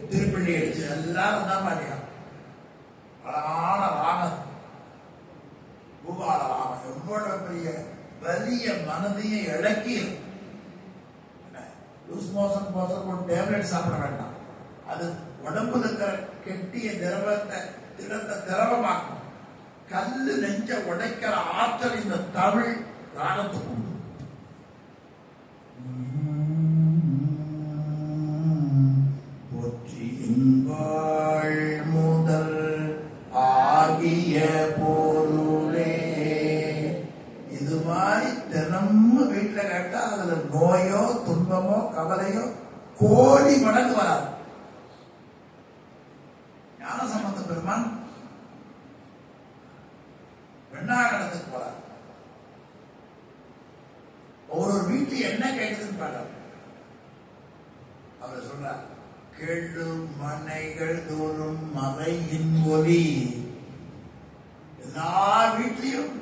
[SPEAKER 1] திருப்பள்ளி எழுச்சி. எல்லாரும் தான் பாடியா அழகான ராகம், பூபால ராகம். எவ்வளவு பெரிய வலிய மனதையும் இழக்கியும். லூஸ் மோஷன் போசன் ஒரு டேப்லெட் சாப்பிட வேண்டாம். அது உடம்புல இருக்கிற கெட்டிய திரவத்தை திரவமாக்கும். கல்லு நெஞ்ச உடைக்கிற ஆற்றல் இந்த தமிழ் ராகத்துக்கு உண்டு. போற்றியுங்கள் முதல் ஆகிய பொருளே. இது மாதிரி தினமும் வீட்டுல கேட்டா அதுல நோயோ துன்பமோ கவலையோ கோடி மடங்கு வராது. ஞானசம்பந்த பெருமான் வெண்ணாகடத்துக்கு போறார். ஒரு வீட்டுல என்ன கேட்குதுன்னு பாடுறார். அவர் சொல்றார், கெழும் மனைகள் தோறும் மறையின் ஒலி. எல்லா வீட்லையும்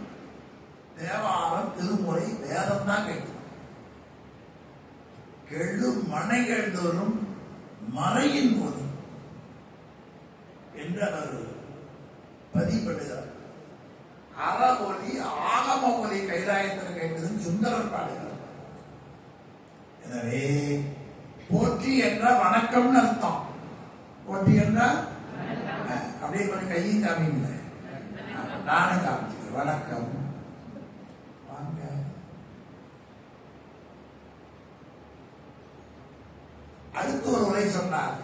[SPEAKER 1] தேவாரம் திருமுறை வேதம் தான் கேட்கும். கெழும் மனைகள் தோறும் மறையின் ஒலி என்று அவர் பதிப்படுகிறார். அற ஒலி ஆகம ஒலி கைலாயத்தில் கேட்டதுன்னு சுந்தரர் பாடுகிறார். எனவே போற்றி என்ற வணக்கம்னு அர்த்தம். போற்றி என்றால் அப்படியே கொஞ்சம் கையும் காமிங்க, நானும் காமிச்சுக்கிறேன். வணக்கம். வாங்க. அடுத்து ஒரு உரை சொன்னார்,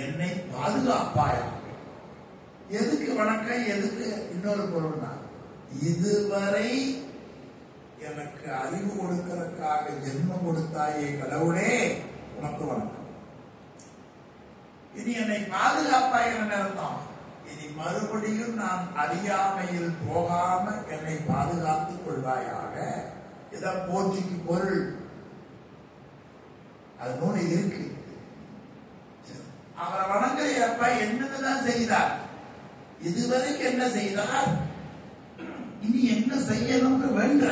[SPEAKER 1] என்னை பாதுகாப்பாயாக. எதுக்கு வணக்கம், எதுக்கு இன்னொரு பொருள்னா, இதுவரை எனக்கு அறிவு கொடுக்கிறதுக்காக ஜென்மம் கொடுத்தாயே கடவுளே, உனக்கு வணக்கம். இனி என்னை பாதுகாப்பாய் என்ன அர்த்தம்? இனி மறுபடியும் நான் அறியாமையில் போகாம என்னை பாதுகாத்துக் கொள்வாயாக. இதை போற்றிக்கு பொருள். அது நூலை இருக்கு. அவரை வணங்குறப்ப என்னதான் செய்தார், இதுவரைக்கும் என்ன செய்தார், இனி என்ன செய்யணும்னு வேண்ட,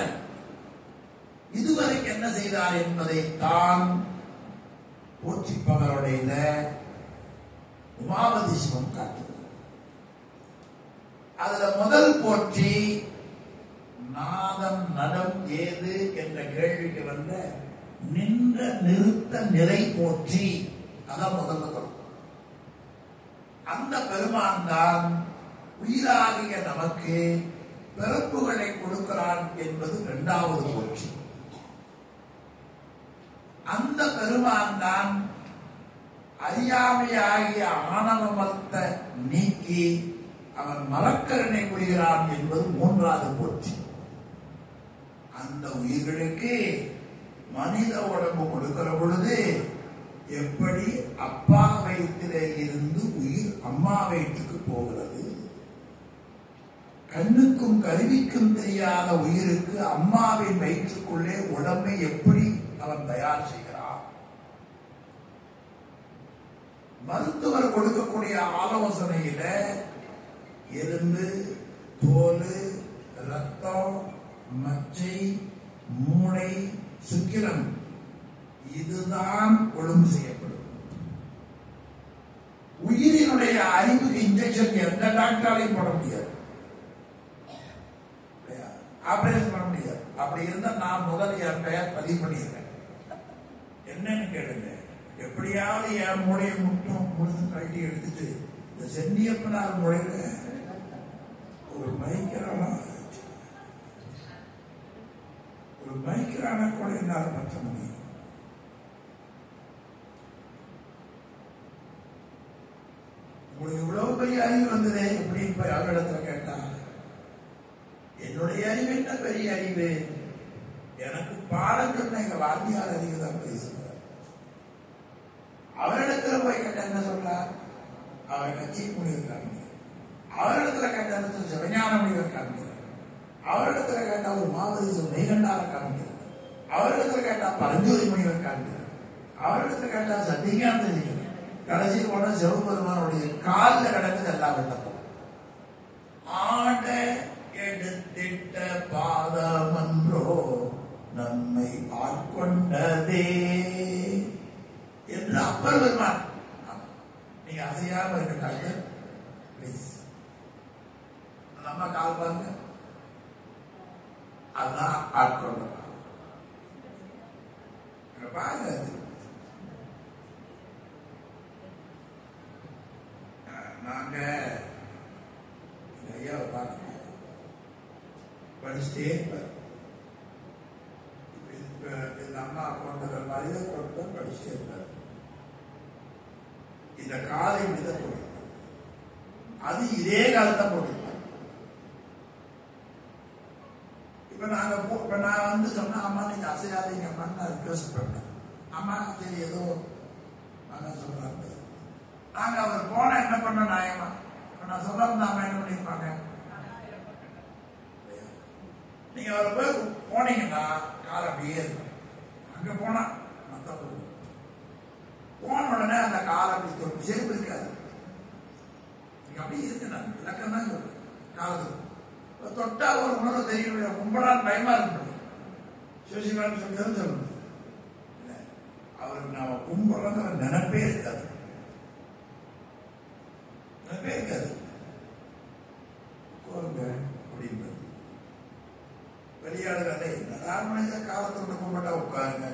[SPEAKER 1] இதுவரைக்கும் என்ன செய்தார் என்பதை தான் போற்றிப்பவருடைய உமாபதி சிவம் காட்டுகிறது. அதுல முதல் போற்றி நாதம் நடம் ஏது என்ற கேள்விக்கு வந்த நின்ற நிறுத்த நிலை போற்றி. அதான் முதல்ல தொடரும். அந்த பெருமான் தான் உயிராகிய நமக்கு பிறப்புகளை கொடுக்கிறான் என்பது இரண்டாவது போற்றி. அந்த பெருமான் தான் அறியாமையாகிய ஆணவமத்தை நீக்கி அவன் மலக்கருணை புரிகிறான் என்பது மூன்றாவது போற்றி. அந்த உயிர்களுக்கு மனித உடம்பு கொடுக்கிற பொழுது எப்படி அப்பா வயிற்றிலே இருந்து உயிர் அம்மா வயிற்றுக்கு போகிறது, கண்ணுக்கும் கருவிக்கும் தெரியாத உயிருக்கு அம்மாவின் வயிற்றுக்குள்ளே உடம்பை எப்படி அவன் தயார் செய்கிறான். மருத்துவர் கொடுக்கக்கூடிய ஆலோசனையில எலும்பு, தோல், ரத்தம், மச்சை, மூளை, சுக்கிரம் இதுதான் ஒழுங்கு செய்யப்படும். உயிரினுடைய அறிவுக்கு இன்ஜெக்ஷன் எந்த டாக்டராலையும் போட முடியாது, ஆபரேஷன் பண்ண முடியாது. அப்படி இருந்தா நான் முதல் என் பெயர் பதிவு பண்ணிடுறேன். என்னன்னு கேளுங்க, எப்படியாவது என் மூளையை மட்டும் முழுது கழட்டி எடுத்துட்டு இந்த சென்னியப்பனார் மூளையில ஒரு மைக்ரான கூட என்னால் பற்ற முடியும். உங்களுக்கு இவ்வளவு பெரிய அறிவு வந்ததே எப்படின்னு போய் அவரிடத்துல கேட்டா, என்னுடைய அறிவு என்ன பெரிய அறிவு, எனக்கு பாடம் சொன்ன எங்க வாத்தியார் அறிவு தான் பேசுகிறார். அவரிடத்துல போய் கேட்ட என்ன சொல்றார், அவர் கட்சி முனிவர் காண்கிறார். அவரிடத்துல கேட்ட சிவஞான முனிவர் காண்கிறார். அவரிடத்துல கேட்டா ஒரு மாவதி மெய்கண்டார காண்கிறார். அவரிடத்துல கேட்டா பரஞ்சோதி முனிவர் காண்கிறார். அவரிடத்துல கேட்டா சத்தியகாந்த கடைசி போன சிவபெருமானுடைய காலில் கிடக்குது எல்லா விண்ணப்பம். ஆட எடுத்திட்ட பாதமன்றோ நம்மை ஆட்கொண்டதே என்று அப்பர் பெருமான். நீங்க அசையாம இருக்காங்க பிளீஸ், நம்ம கால் பாருங்க, அதான் ஆட்கொண்டதா பாருங்க. நாங்க ஐயாவை பார்க்கணும் படிச்சுட்டே இருப்பார். இந்த அம்மா கொண்டது மாதிரி கொண்டு படிச்சுட்டே இருப்பார். இந்த காலை மித போட்டிருப்பார், அது இதே காலத்தான் போட்டிருப்பார். இப்ப நான் வந்து சொன்ன அம்மா நீங்க அசையாதீங்க அம்மான்னு நான் ரிக்வெஸ்ட் பண்ணேன். அம்மா சரி ஏதோ நாங்க சொல்றாங்க. நாங்க அவர் போன என்ன பண்ண நியாயமா, நான் சொல்ல அம்மா என்ன பண்ணிருப்பாங்க. நீங்க அவரை போய் போனீங்கன்னா கால் அப்படியே இருக்கும். அங்க போனா மத்த போன உடனே அந்த கால் அப்படி தொட்டு செருப்பு இருக்காது, நீங்க அப்படியே இருக்கு. நான் விளக்கம் தான் சொல்றேன். காலத்துக்கு தொட்டா ஒரு உணர்வு தெரியும், கும்படான்னு பயமா இருக்கு. சிவசிவான்னு சொல்லி சொல்லணும், அவருக்கு நாம கும்பிடுறோங்கிற நினைப்பே இருக்காது, நினைப்பே இருக்காது. அப்படின்றது வெளியாடுற என்னதான் மனித காலத்தோட கும்பிட்டா உட்காருங்க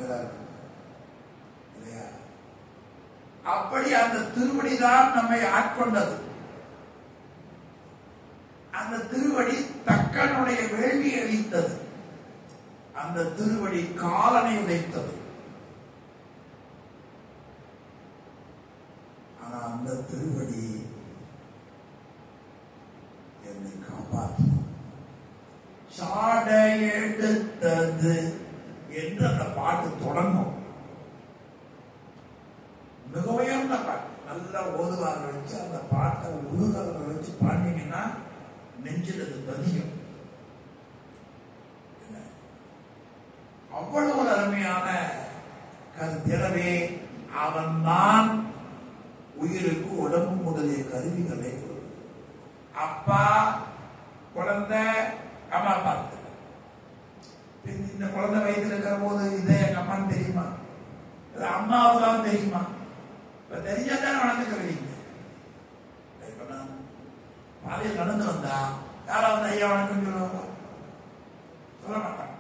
[SPEAKER 1] இல்லையா. அப்படி அந்த திருவடிதான் நம்மை ஆட்கொண்டது. அந்த திருவடி தக்கனுடைய வேள்வி அளித்தது. அந்த திருவடி காலனை உதைத்தது. ஆனா அந்த திருவடி என்னை காப்பாற்றினது. சாட எடுத்தது என்று அந்த பாட்டு தொடங்கும். மிக உயர்ந்த பாட்டு, நல்லா ஓதுவார வச்சு அந்த பாட்டை உருகல வச்சு பாடினீங்கன்னா நெஞ்சில் அது பதியும். அவ்வளவு ஒரு அருமையான கருத்திறவே அவன் தான் உயிருக்கு உடம்பு முதலிய கருவிகளை அப்பா குழந்தை அம்மா பார்த்து. இந்த குழந்தை வயிற்றுல இருக்கிற போது இதை எங்க அம்மான்னு தெரியுமா, இல்ல அம்மாவுக்காவது தெரியுமா? இப்ப தெரிஞ்சாதான் வளர்ந்துக்கிறீங்க. இப்ப நான் பாதையில் நடந்து வந்தா யாராவது ஐயா வணக்கம் சொல்லுவாங்க, சொல்ல மாட்டாங்க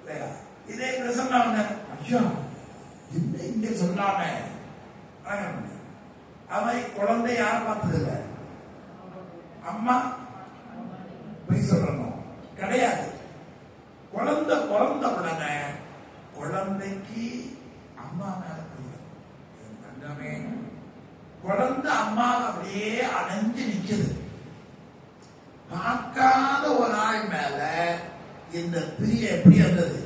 [SPEAKER 1] இல்லையா? இதே பிரசன்னா வந்த ஐயா இங்க சொல்லாம அது மாதிரி குழந்தை யாரும் பார்த்தது இல்ல. அம்மா போய் சொல்லணும் கிடையாது. குழந்தை பிறந்த உடனே குழந்தைக்கு அம்மா மேல தங்கமே குழந்தை அம்மா அப்படியே அணைஞ்சு நிக்குது. பார்க்காத ஒரு ஆள் மேல இந்த பிரிய எப்படி வந்தது?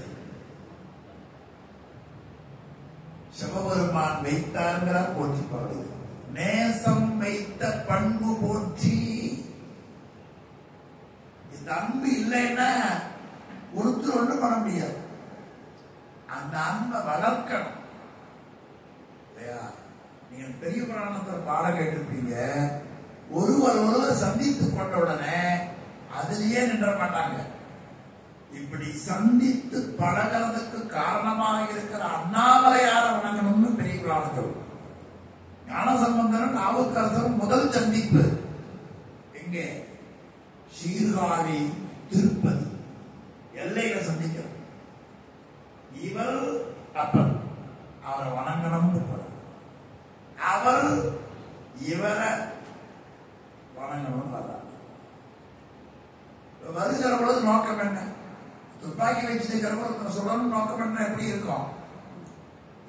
[SPEAKER 1] சிவபெருமான் வைத்தாருங்கிற போற்றி பாடுது. நேசம் வைத்த பண்பு போற்றி. இந்த அன்பு இல்லைன்னா ஒருத்தர் ஒன்றும் பண்ண முடியாது. அந்த அன்பை வளர்க்கணும் இல்லையா? நீங்க பெரிய புராணத்தில் பாடம் கேட்டிருப்பீங்க. ஒருவர் சந்தித்துக் கொண்ட உடனே அதிலேயே நின்ற மாட்டாங்க. இப்படி சந்தித்து பழகிறதுக்கு காரணமாக இருக்கிற அண்ணாமலையார வணங்கணும்னு பெரிய புராணங்கள். ஞானசம்பந்தரும் நாவுக்கரசரும் முதல் சந்திப்பு எங்கே? சீர்காழி திருப்பதி எல்லையில சந்திக்கிறார். இவர் அப்பன், அவரை வணங்கணும்னு போறார். அவர் இவரை வணங்கணும்னு வர்றார். வருகிற பொழுது நோக்கம் என்ன? துப்பாக்கி வச்சிருக்கிற பொழுது சொல்லணும் நோக்கம் என்ன? எப்படி இருக்கும்?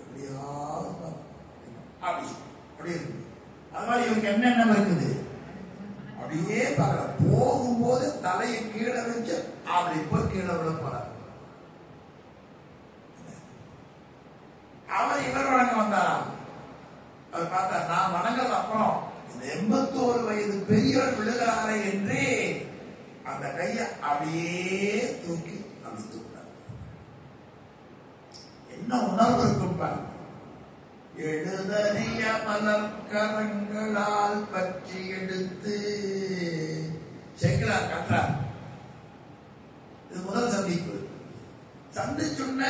[SPEAKER 1] எப்படியாவது அப்படி இருக்கு. அது மாதிரி இவருக்கு என்னென்ன இருக்குது அப்படியே பார்க்கல. போகும்போது தலையை கீழே வச்சு அப்படி போய் கீழே விட போறார். அவர் இவர் வணங்க வந்தாரா? அவர் பார்த்தா நான் வணங்கல. அப்புறம் இந்த 81 வயது பெரியவர் விழுகிறாரே என்று அந்த கையை அப்படியே தூக்கி அப்படி தூக்கினார். என்ன உணர்வு இருக்கும் பாருங்க. எழுதறிய மலர்கரங்களால் பற்றி எடுத்து சேர்க்கிறார் கற்றார். இது முதல் சந்திப்பு. சந்திச்சுன்ன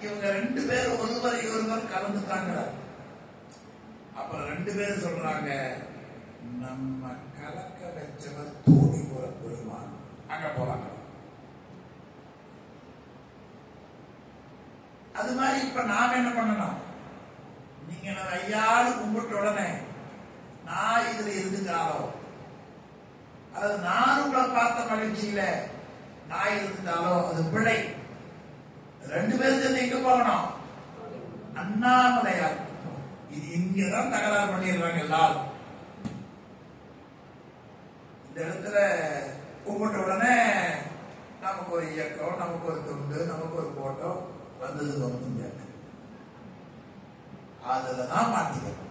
[SPEAKER 1] இவங்க 2 பேரும் ஒருவர் கலந்துட்டாங்க. அப்புறம் 2 பேரும் சொல்றாங்க, நம்ம கலக்க வச்சவர் தூணி போற பெருமான். அங்க போறாங்க. அது மாதிரி இப்ப நாம என்ன பண்ணணும்? நீங்க நான் ஐயாடு கும்பிட்ட உடனே நான் இதுல இருந்துட்டாலோ அல்லது நான் உங்களை பார்த்த மகிழ்ச்சியில நான் இருந்துட்டாலோ அது பிழை. 2 பேரும் சேர்ந்து எங்க போகணும்? அண்ணாமலையார். இது இங்கதான் தகராறு பண்ணிடுறாங்க எல்லாரும். இந்த இடத்துல கும்பிட்ட உடனே நமக்கு ஒரு இயக்கம், நமக்கு ஒரு துண்டு, நமக்கு ஒரு போட்டோ வந்தது வந்துங்க. அதுலதான் மாட்டிக்கணும்.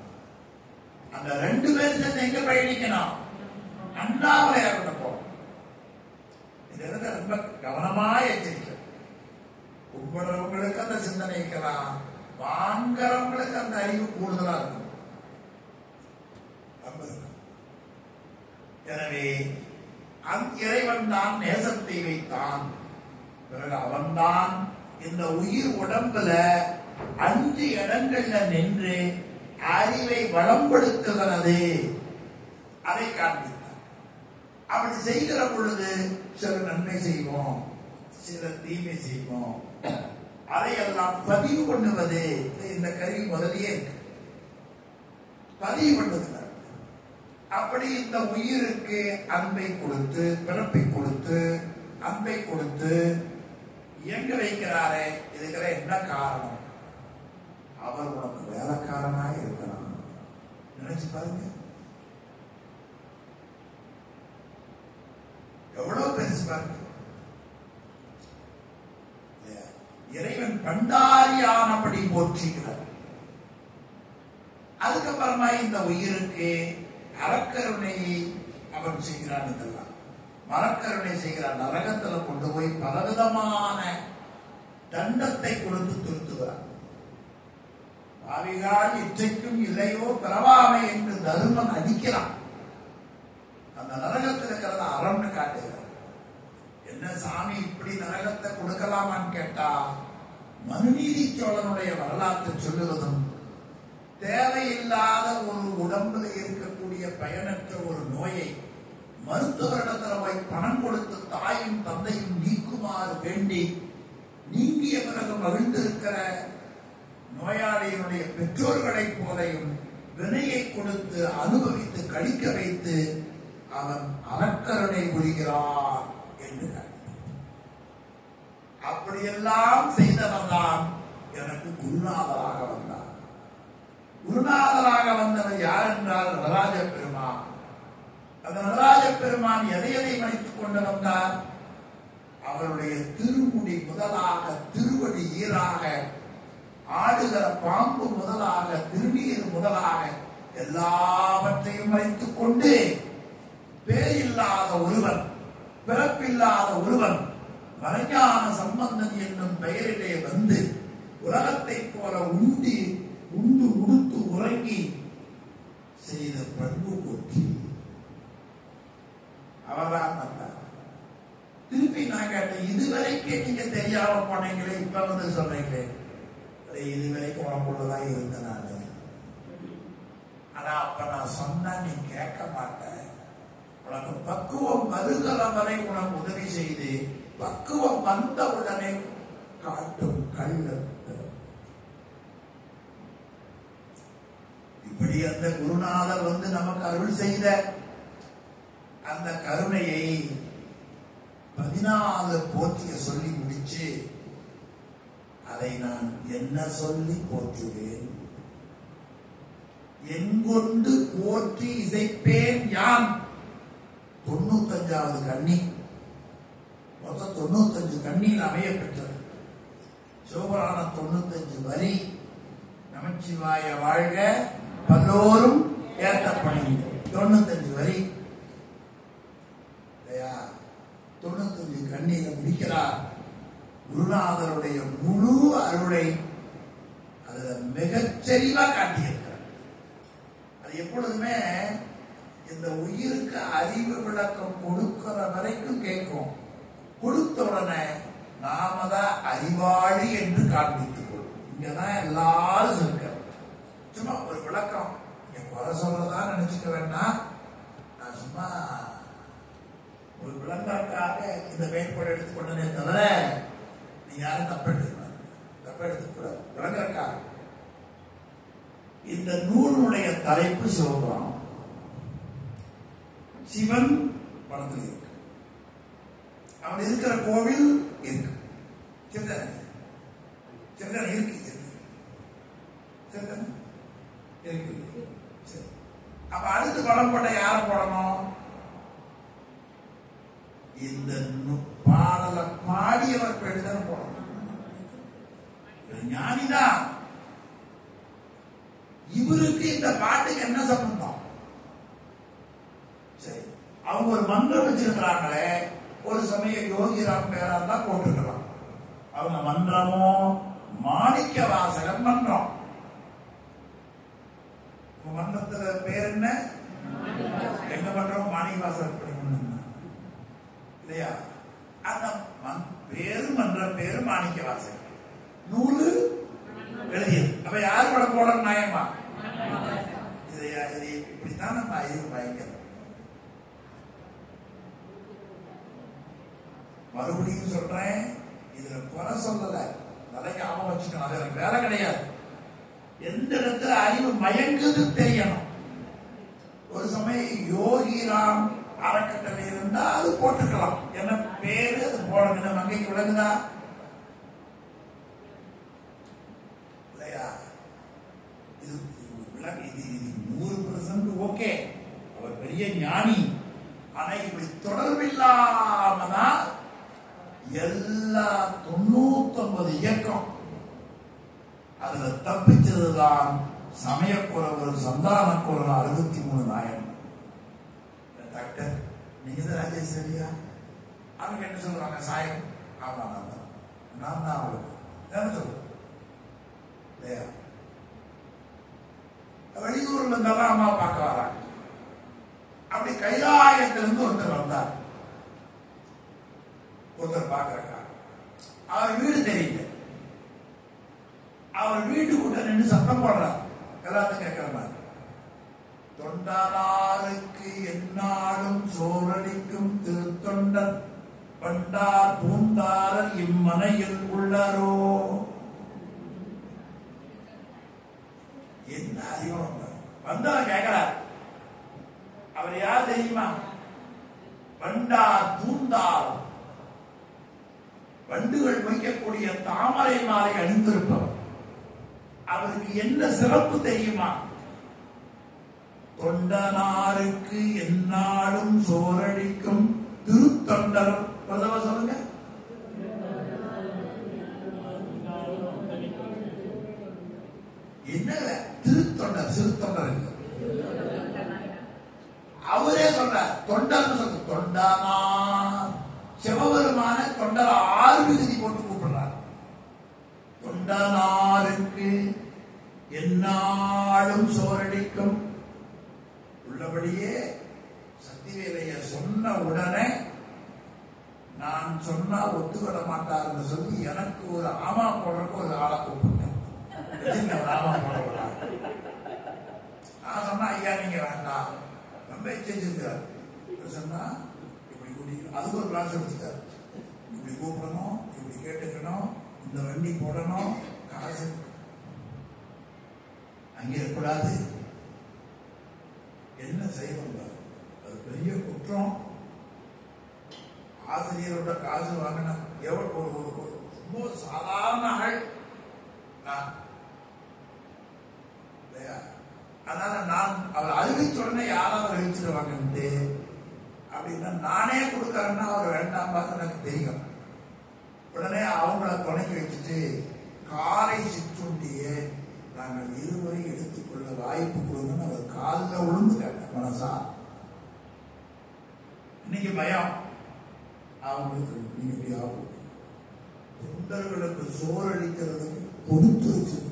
[SPEAKER 1] அந்த 2 பேர் சேர்ந்து எங்க பயணிக்கணும்? அண்ணாமலையார் போகணும். இந்த இடத்துல ரொம்ப கவனமா எச்சரிக்கை. கும்பிடுறவங்களுக்கு அந்த சிந்தனை இருக்கலாம், வாங்குறவங்களுக்கு அந்த அறிவு கூடுதலா இருக்கும். எனவே இறைவன் தான் நேசத்தை வைத்தான். பிறகு அவன்தான் இந்த உயிர் உடம்புல 5 இடங்கள்ல நின்று அறிவை வளம்படுத்துகிறது. அதை காண்பித்தார். அப்படி செய்கிற பொழுது சில நன்மை செய்வோம், சில தீமை செய்வோம். அதையெல்லாம் பதிவு பண்ணுவது இந்த கருவி முதலியே பதிவு பண்ணுகிறார். அப்படி இந்த உயிருக்கு அன்பை கொடுத்து, பிறப்பை கொடுத்து, அன்பை கொடுத்து இயங்க வைக்கிறாரே, இதுக்கிற என்ன காரணம்? அவர் உனக்கு வேலைக்காரனாக இருக்கிறான். நினைச்சு பாருங்க, எவ்வளவு பெருசு பாருங்க. இறைவன் பண்டாரியானபடி போற்றுகிறார். அதுக்கப்புறமா இந்த உயிருக்கு அறக்கருணையை அவன் செய்கிறான். இதெல்லாம் மரக்கருணை செய்கிறான். நரகத்துல கொண்டு போய் பலவிதமான தண்டத்தை கொடுத்து திருத்துகிறான். பாவிகால் இச்சைக்கும் இல்லையோ பிறவாமை என்று தருமன் அடிக்கிறான். அந்த நரகத்தில் இருக்கிறத அறம்னு காட்டுகிறார். என்ன சாமி இப்படி நரகத்தை கொடுக்கலாமான்னு கேட்டா, மனுநீதி சோழனுடைய வரலாற்றை சொல்லுவதும், தேவையில்லாத ஒரு உடம்புல இருக்கக்கூடிய பயனற்ற ஒரு நோயை மருத்துவரிடத்துல போய் பணம் கொடுத்து தாயும் தந்தையும் நீக்குமாறு வேண்டி நீங்கிய பிறகு மகிழ்ந்திருக்கிற நோயாளியினுடைய பெற்றோர்களை போலையும் வினையை கொடுத்து அனுபவித்து கழிக்க வைத்து அவன் அறக்கருணை புரிகிறான் என்று அப்படியெல்லாம் செய்தவன் தான் எனக்கு குருநாதராக வந்தார். குருநாதராக வந்தவர் யார் என்றால் நடராஜ பெருமான். அந்த நடராஜ பெருமான் எதை மறைத்துக் கொண்டு வந்தார்? அவருடைய திருமுடி முதலாக, திருவடி ஈராக, ஆடுகிற பாம்பு முதலாக, திருநீர் முதலாக எல்லாவற்றையும் மறைத்துக் கொண்டு பேரில்லாத ஒருவன், பிறப்பில்லாத ஒருவன் மறைஞான சம்பந்தன் என்னும் பெயரிலே வந்து உலகத்தை போல உண்டு உடுத்து உறங்கி செய்த பண்பு போற்றி அவர்தான் வந்தார். திருப்பி நான் கேட்டேன், இதுவரைக்கும் நீங்க தெரியாம போனீங்களே, இப்ப வந்து சொல்றீங்களே. இதுவரைக்கும் உனக்குள்ளதான் இருந்தேன் நானு. ஆனா அப்ப நான் சொன்னா நீ கேட்க மாட்டேன். உனக்கு பக்குவம் வருகிற வரை உனக்கு உதவி செய்து பக்குவம் வந்தவுடனே காட்டும் கண்ணு. இப்படி அந்த குருநாதர் வந்து நமக்கு அருள் செய்த அந்த கருணையை 14 போற்றிய சொல்லி முடிச்சு, அதை நான் என்ன சொல்லி போற்றுவேன்? எங்கொண்டு போற்றி இசைப்பேன் யான். 95வது கண்ணி. மொத்தம் 95 கண்ணியில் அமைய பெற்றது. சிவபுராணம் 95 வரி. நமச்சிவாய வாழ்க பல்லோரும் ஏற்றப்பணி. 95 வரி. 95 கண்ணியில முடிக்கிறார். குருநாதருடைய முழு அருளை அதுல மிகச்சரிவா காட்டியிருக்கிறார். அது எப்பொழுதுமே இந்த உயிருக்கு அறிவு விளக்கம் கொடுக்கிற வரைக்கும் கேட்கும். கொடுத்த உடனே நாம தான் அறிவாளி என்று காண்பித்துக் கொள்ளும். இங்கதான் எல்லாரும் இருக்க. சும்மா ஒரு விளக்கம் குறை சொல்றதா நினைச்சுக்க வேண்டாம். நான் சும்மா ஒரு விளம்பரக்காக இந்த வேட்பாடு எடுத்துக்கொண்டனே தவிர நீ யாரும் தப்ப எடுத்துக்கூடாது. விளம்பரக்காக இந்த நூலுடைய தலைப்பு சிவபுராணம். சிவன் படத்தில் இருக்கு. அவன் இருக்கிற கோவில் இருக்கு. சிந்தனை இருக்கு. சிந்தனை இருக்கு. அப்ப அடுத்து படம் போட்ட யார போடணும்? இந்த பாடலை பாடியவர் பெருதன் போடணும். ஞானிதான். இவருக்கு இந்த பாட்டுக்கு என்ன சம்பந்தம்? சரி, அவங்க ஒரு மன்றம் வச்சிருக்கிறாங்களே. ஒரு சமயம் யோகிராம் பேரா தான் போட்டுக்கலாம். அவங்க மன்றமோ மாணிக்க வாசகன் மன்றம். மன்றத்துல பேர் என்ன? எங்க மன்றம் மாணிக்க வாசகன் இல்லையா? அந்த பேரு மன்ற பேரு மாணிக்க வாசகன். நூலு எழுதியது. அப்ப யார் படம் போட நியாயமா? இது இப்படித்தான் நம்ம அறிவு பயங்கரம். மறுபடியும் சொல்றேன், இதுல குறை சொல்லல. நல்லா ஞாபகம் வச்சுக்கணும். அது எனக்கு வேலை கிடையாது. எந்த இடத்துல அறிவு மயங்குது தெரியணும். ஒரு சமயம் யோகிராம் அறக்கட்டளை இருந்தா அது போட்டுக்கலாம். என்ன பேரு அது போடணும். மங்கைக்கு விளங்குதா இல்லையா? இது 100% ஓகே. அவர் பெரிய ஞானி. ஆனா இப்படி தொடர்பில்லாமதான் எல்லா 99 இயக்கம் அதுல தப்பிச்சதுதான் சமயக்குறவர், சந்தானக்குறவர் 63 நாயன். டாக்டர் நீங்க தான் ராஜேஸ்வரியா? அவங்க என்ன சொல்றாங்க? சாயம். ஆமா நான் தான் அவளுக்கு என்ன சொல்றேன் இல்லையா? வெளியூர்ல இருந்தாலும் அம்மா பார்க்க வராங்க. அப்படி கைலாயத்திலிருந்து ஒருத்தர் வந்தார். ஒருத்தர் பார்க்கறக்கா. அவர் வீடு தெரியல. அவர் வீட்டுக்குள்ள நின்று சத்தம் போடுறார். எல்லாத்தையும் கேட்கிற மாதிரி. தொண்டனாருக்கு எந்நாளும் சோழடிக்கும் திருத்தொண்டர் பண்டார் பூந்தாரர் இம்மனையில் உள்ளரோ. என்ன அறிவம் வந்தவன் கேட்கிறார், அவர் யார் தெரியுமா? வண்டார் தூந்தார், வண்டுகள் வைக்கக்கூடிய தாமரை மாலை அணிந்திருப்பவர். அவருக்கு என்ன சிறப்பு தெரியுமா? தொண்டனாருக்கு எந்நாளும் சோரடிக்கும் திருத்தொண்டர். சொல்லுங்க. என்ன திருத்தொண்டர்? சிறுத்தொண்டர் இல்லை, அவரே சொல்றார் தொண்டர் சொல்ற. தொண்டனா சிவபெருமான தொண்டர் 6 விகுதி போட்டு கூப்பிடுறார். தொண்டனாருக்கு எந்நாளும் சோரடிக்கும். உள்ளபடியே சக்திவேலைய சொன்ன உடனே நான் சொன்னா ஒத்துவிட மாட்டார்னு சொல்லி எனக்கு ஒரு ஆமா போடுறக்கு ஒரு ஆளை கூப்பிட்டேன். ஆமா போட நான் சொன்னா, ஐயா நீங்க வேண்டாம், ரொம்ப செஞ்சிருக்காரு சொன்னா இப்படி கூட்டி அதுக்கு ஒரு கிளாஸ் எடுத்துட்டார். இப்படி கூப்பிடணும், இப்படி கேட்டுக்கணும், இந்த வண்டி போடணும், காசு அங்கே இருக்கக்கூடாது. என்ன செய்யணும்? அது பெரிய குற்றம். ஆசிரியரோட காசு வாங்கின எவ்வளவு ரொம்ப சாதாரண ஆள். அதனால நான் அவர் அறிவிச்ச உடனே யாராவது அறிவிச்சிருவாங்கன்ட்டு அப்படின்னா நானே கொடுக்கறேன்னா அவர் வேண்டாம் எனக்கு தெரியும். உடனே அவங்கள துணைக்கு வச்சுட்டு காலை சிற்றுண்டியே நாங்கள் இருவரை எடுத்துக்கொள்ள வாய்ப்பு கொடுங்கன்னு அவர் காலில் விழுந்து கேட்டேன். மனசா இன்னைக்கு பயம் அவங்களுக்கு. நீங்க எப்படி ஆகும்? தொண்டர்களுக்கு சோறடிக்கிறதுக்கு கொடுத்து வச்சிருக்க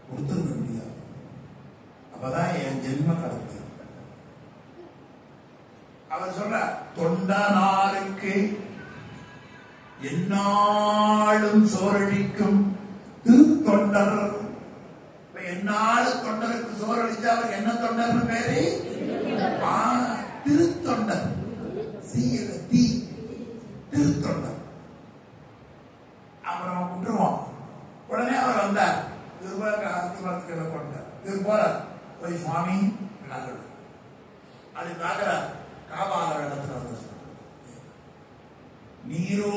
[SPEAKER 1] கொடுத்துருக்க முடியாது. அப்பதான் என் ஜென்ம கருத்து. அவர் சொல்ற தொண்டனாருக்கு எந்நாளும் சோரடிக்கும் திருத்தொண்டர். எந்நாளு தொண்டருக்கு சோரடிச்சா அவர் என்ன தொண்டர்னு பேரு? திருத்தொண்டர். தீ திருத்தொண்டர். அப்புறம் விட்டுருவோம். உடனே அவர் வந்தார். போய் சுவாமி அது பார்க்கிறார். காபாலர் இடத்துல வந்து நீரோ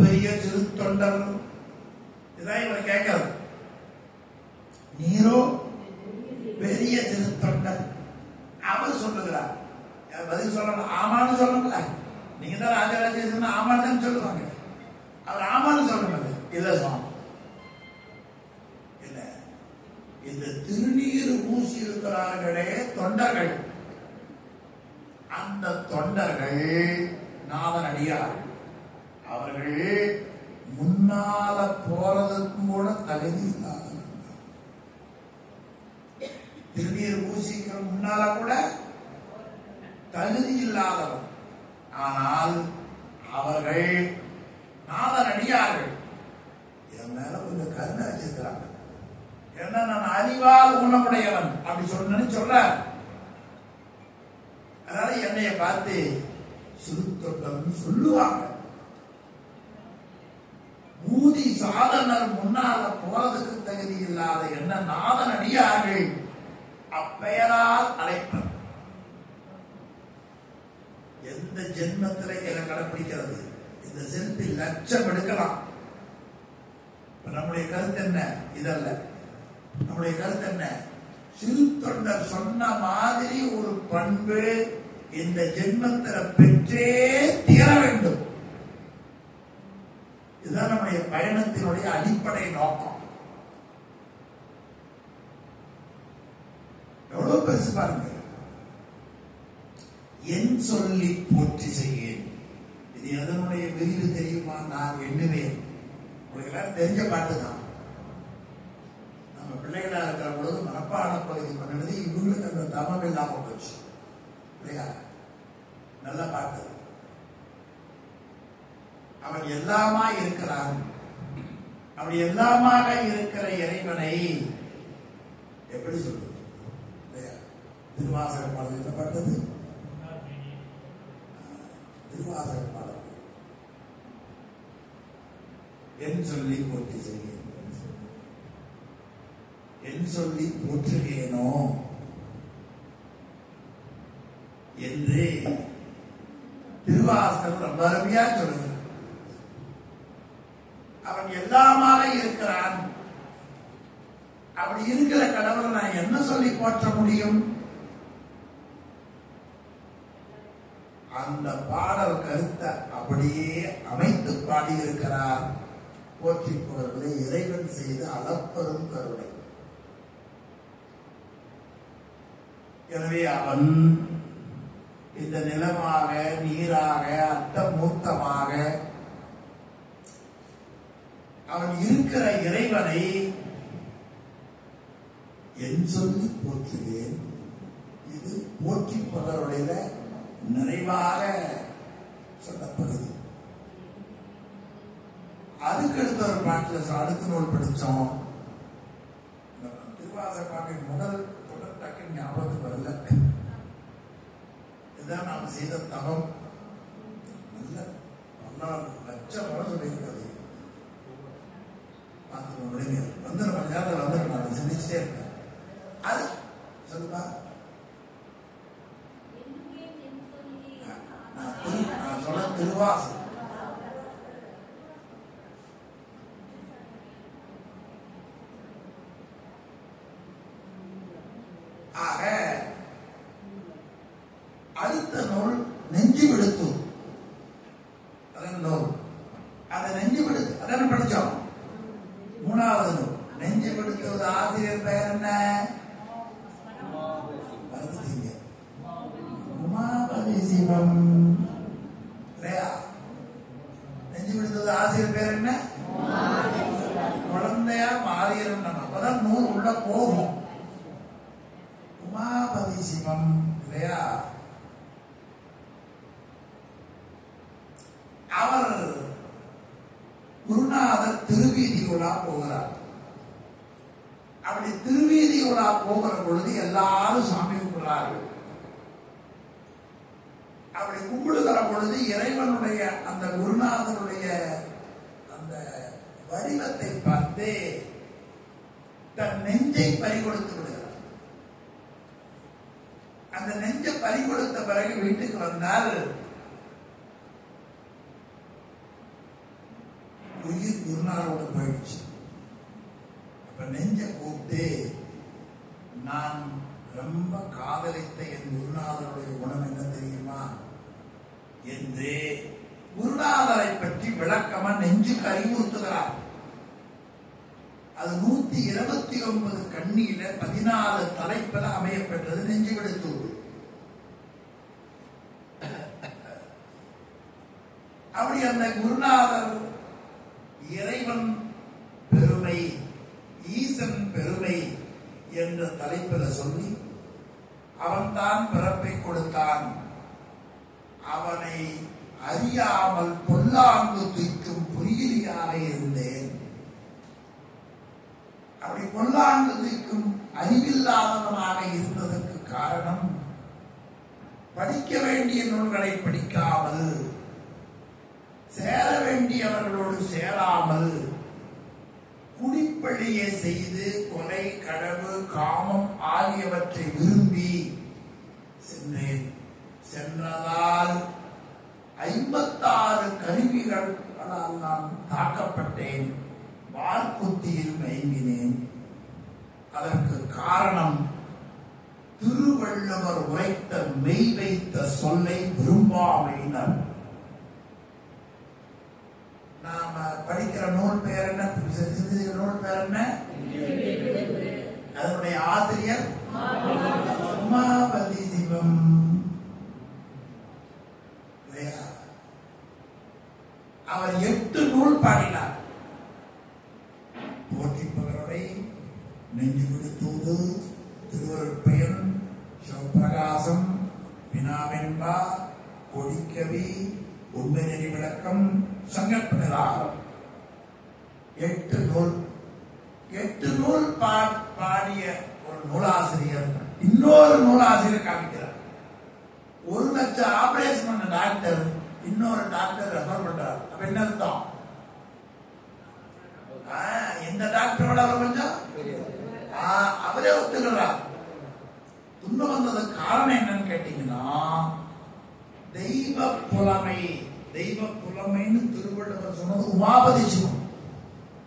[SPEAKER 1] பெரிய திருத்தொண்டர். இதான் இவர் கேட்கிறார். நீரோ பெரிய திருத்தொண்டர். அவர் சொல்லுகிறார். பதில் சொல்லணும். ஆமான்னு சொல்லணும்ல. நீங்க தான் ராஜராஜேஸ்வரன் ஆமான்னு சொல்லுவாங்க. அவர் ஆமான்னு சொல்லணும். இல்ல சுவாமி, இல்ல இந்த திருநீர் பூசி இருக்கிறார்களே தொண்டர்கள், அந்த தொண்டர்கள் நாதன் அடியார். அவர்கள் முன்னால போறதுக்கும் கூட தகுதி இல்லாத திருநீர் பூசிக்கிற முன்னால கூட தகுதி இல்லாதவர். ஆனால் அவர்கள் நாதன் அடியார்கள். என் மேல கொஞ்சம் கருணை வச்சிருக்கிறாங்க. ஏன்னா நான் அறிவால் ஊனமுடையவன் அப்படி சொல்ற. அதனால என்னைய பார்த்து சுருத்தொண்டர்னு சொல்லுவாங்க. பூதி சாதனர் முன்னால போறதுக்கு தகுதி இல்லாத என்ன நாதன் அடியார்கள் அப்பெயரால் அழைப்பர். எந்த ஜென்மத்திலே என கடைபிடிக்கிறது? இந்த ஜென்மத்தில் லட்சம் எடுக்கலாம். நம்முடைய கருத்து என்ன? இதல்ல. நம்முடைய கருத்து என்ன? சிறு தொண்டர் சொன்ன மாதிரி ஒரு பண்பு இந்த ஜென்மத்தில் பெற்றே தீர வேண்டும். இதுதான் நம்முடைய பயணத்தினுடைய அடிப்படை நோக்கம். எவ்வளவு பெருசு பாருங்க. என் சொல்லி போற்றி செய்யேன். இது எதனுடைய விரிவு தெரியுமா? நான் எண்ணுவேன். உங்களுக்கு எல்லாரும் தெரிஞ்ச பாட்டு தான். நம்ம பிள்ளைகளா இருக்கிற பொழுது மனப்பாட பகுதி பண்ணினது இவங்களுக்கு அந்த தமம் இல்லாம போச்சு இல்லையா? நல்ல பாட்டு. அவன் எல்லாமா இருக்கிறான். அப்படி எல்லாமாக இருக்கிற இறைவனை எப்படி சொல்றது? திருவாசக பாடல் என்ன பாட்டது? திருவாசக பாடல் என் சொல்லி போற்றி செய்கிறேன், என் சொல்லி போற்றுகிறேனோ என்று திருவாசகம் ரொம்ப அருமையா சொல்லுகிறார். அவன் எல்லாமாக இருக்கிறான். அப்படி இருக்கிற கடவுளை நான் என்ன சொல்லி போற்ற முடியும்? அந்த பாடல் கருத்தை அப்படியே அமைத்து பாடியிருக்கிறார். போற்றி புகழ்களை இறைவன் செய்து அளப்பெரும் கருணை. எனவே அவன் இந்த நிலமாக, நீராக, அட்டமூர்த்தமாக அவன் இருக்கிற இறைவனை என் சொல்லி போற்றுவேன். இது போற்றி பகருடைய நிறைவாக சொல்லப்படுது. அதுக்கு அடுத்த ஒரு பாட்டில் அடுத்த நூல் படித்தோம். திருவாசக பாட்டின் முதல் தொடர் டக்கு ஞாபகத்துக்கு வரல. இதுதான் நாம் செய்த தவம். நல்ல 14 லட்சம் வரை சொல்லியிருக்கிறது. வந்து நம்ம நேரத்தில் வந்து நான் சிந்திச்சுட்டே இருக்கேன். அது சொல்லுப்பா, நான் சொல்ல திருவாசகம். ஆக அடுத்த நூல் நெஞ்சு விடுத்து. அதன் நூல் அதை நெஞ்சு விடுத்து அதான படிச்சோம். 3வது நூல் நெஞ்சு விடுத்துவது ஆசிரியர் பெயர் என்ன? உமாபதி சிவம். நெஞ்சு விடுத்தது ஆசிரியர் பேர் என்ன? குழந்தையா மாறியரும். நம்ம அப்பதான் நூல் உள்ள போகும். உமாபதி சிவம் இல்லையா? அவர் குருநாதர் திருவீதி உலா போகிறார். அப்படி திருவீதி உலா போகிற பொழுது எல்லாரும் சாமி கும்பிடுறார்கள். அப்படி கும்பிடுகிற பொழுது இறைவனுடைய அந்த குருநாதனுடைய அந்த வடிவத்தை பார்த்து தன் நெஞ்சை பறிகொடுத்து விடுகிறார். அந்த நெஞ்சை பறிகொடுத்த பிறகு வீட்டுக்கு வந்தால் உயிர் குருநாதரோட போயிடுச்சு. அப்ப நெஞ்ச கூப்பிட்டு, நான் ரொம்ப காதலித்த என் குருநாதருடைய குணம் என்ன தெரியுமா என்று குருநாதரை பற்றி விளக்கமா நெஞ்சுக்கு அறிவுறுத்துகிறார். அது 129 கண்ணியில 14 தலைப்பில் அமையப்பெற்றது நெஞ்சு விடுத்தூர். அப்படி அந்த குருநாதர் இறைவன் பெருமை, ஈசன் பெருமை என்ற தலைப்பில் சொல்லி அவன்தான் பிறப்பை கொடுத்தான், அவனை அறியாமல் பொல்லாங்கு தூக்கும் பொய்யிலியாக இருந்தேன். அப்படி பொல்லாங்கு தூக்கும் அறிவில்லாதவனாக இருந்ததற்கு காரணம் படிக்க வேண்டிய நூல்களை படிக்காமல், சேர வேண்டியவர்களோடு சேராமல், குடிப்பழியை செய்து கொலை, களவு, காமம் ஆகியவற்றை விரும்பி சென்றேன். சென்றதால் 56 கருவிகளால் நான் தாக்கப்பட்டேன். வார்க்குத்தியில் மயங்கினேன். அதற்கு காரணம் திருவள்ளுவர் உரைத்த மெய் வைத்த சொல்லை விரும்பாமையினர். நாம படிக்கிற நூல் பெயர் என்ன? நூல் பெயர் என்ன? அதனுடைய ஆசிரியர் உமாபதி சிவம். அவர் 8 நூல் பாடினார். போற்றி பகருடை, நெஞ்சு விடுத்தூது, திருவருட்பெயர், சிவபிரகாசம், வினாவென்பா, கொடிக்கவி, உண்மை நெறி விளக்கம், சங்கற்பனிராகம். 8 நூல். 8 நூல் பாடிய ஒரு நூலாசிரியர் இன்னொரு நூலாசிரியர் காமிக்கிறார். 1 லட்சம் ஆபரேஷன் பண்ண டாக்டர் இன்னொரு டாக்டர் ரெஃபர் பண்றார். அப்ப என்ன அர்த்தம்? விட கொஞ்சம் அவரே ஒத்துக்கிறார். துன்பம் வந்தது காரணம் என்னன்னு கேட்டீங்கன்னா தெய்வ புலமை. தெய்வ புலமைன்னு திருவள்ளுவர் சொன்னது உமாபதி சிவம்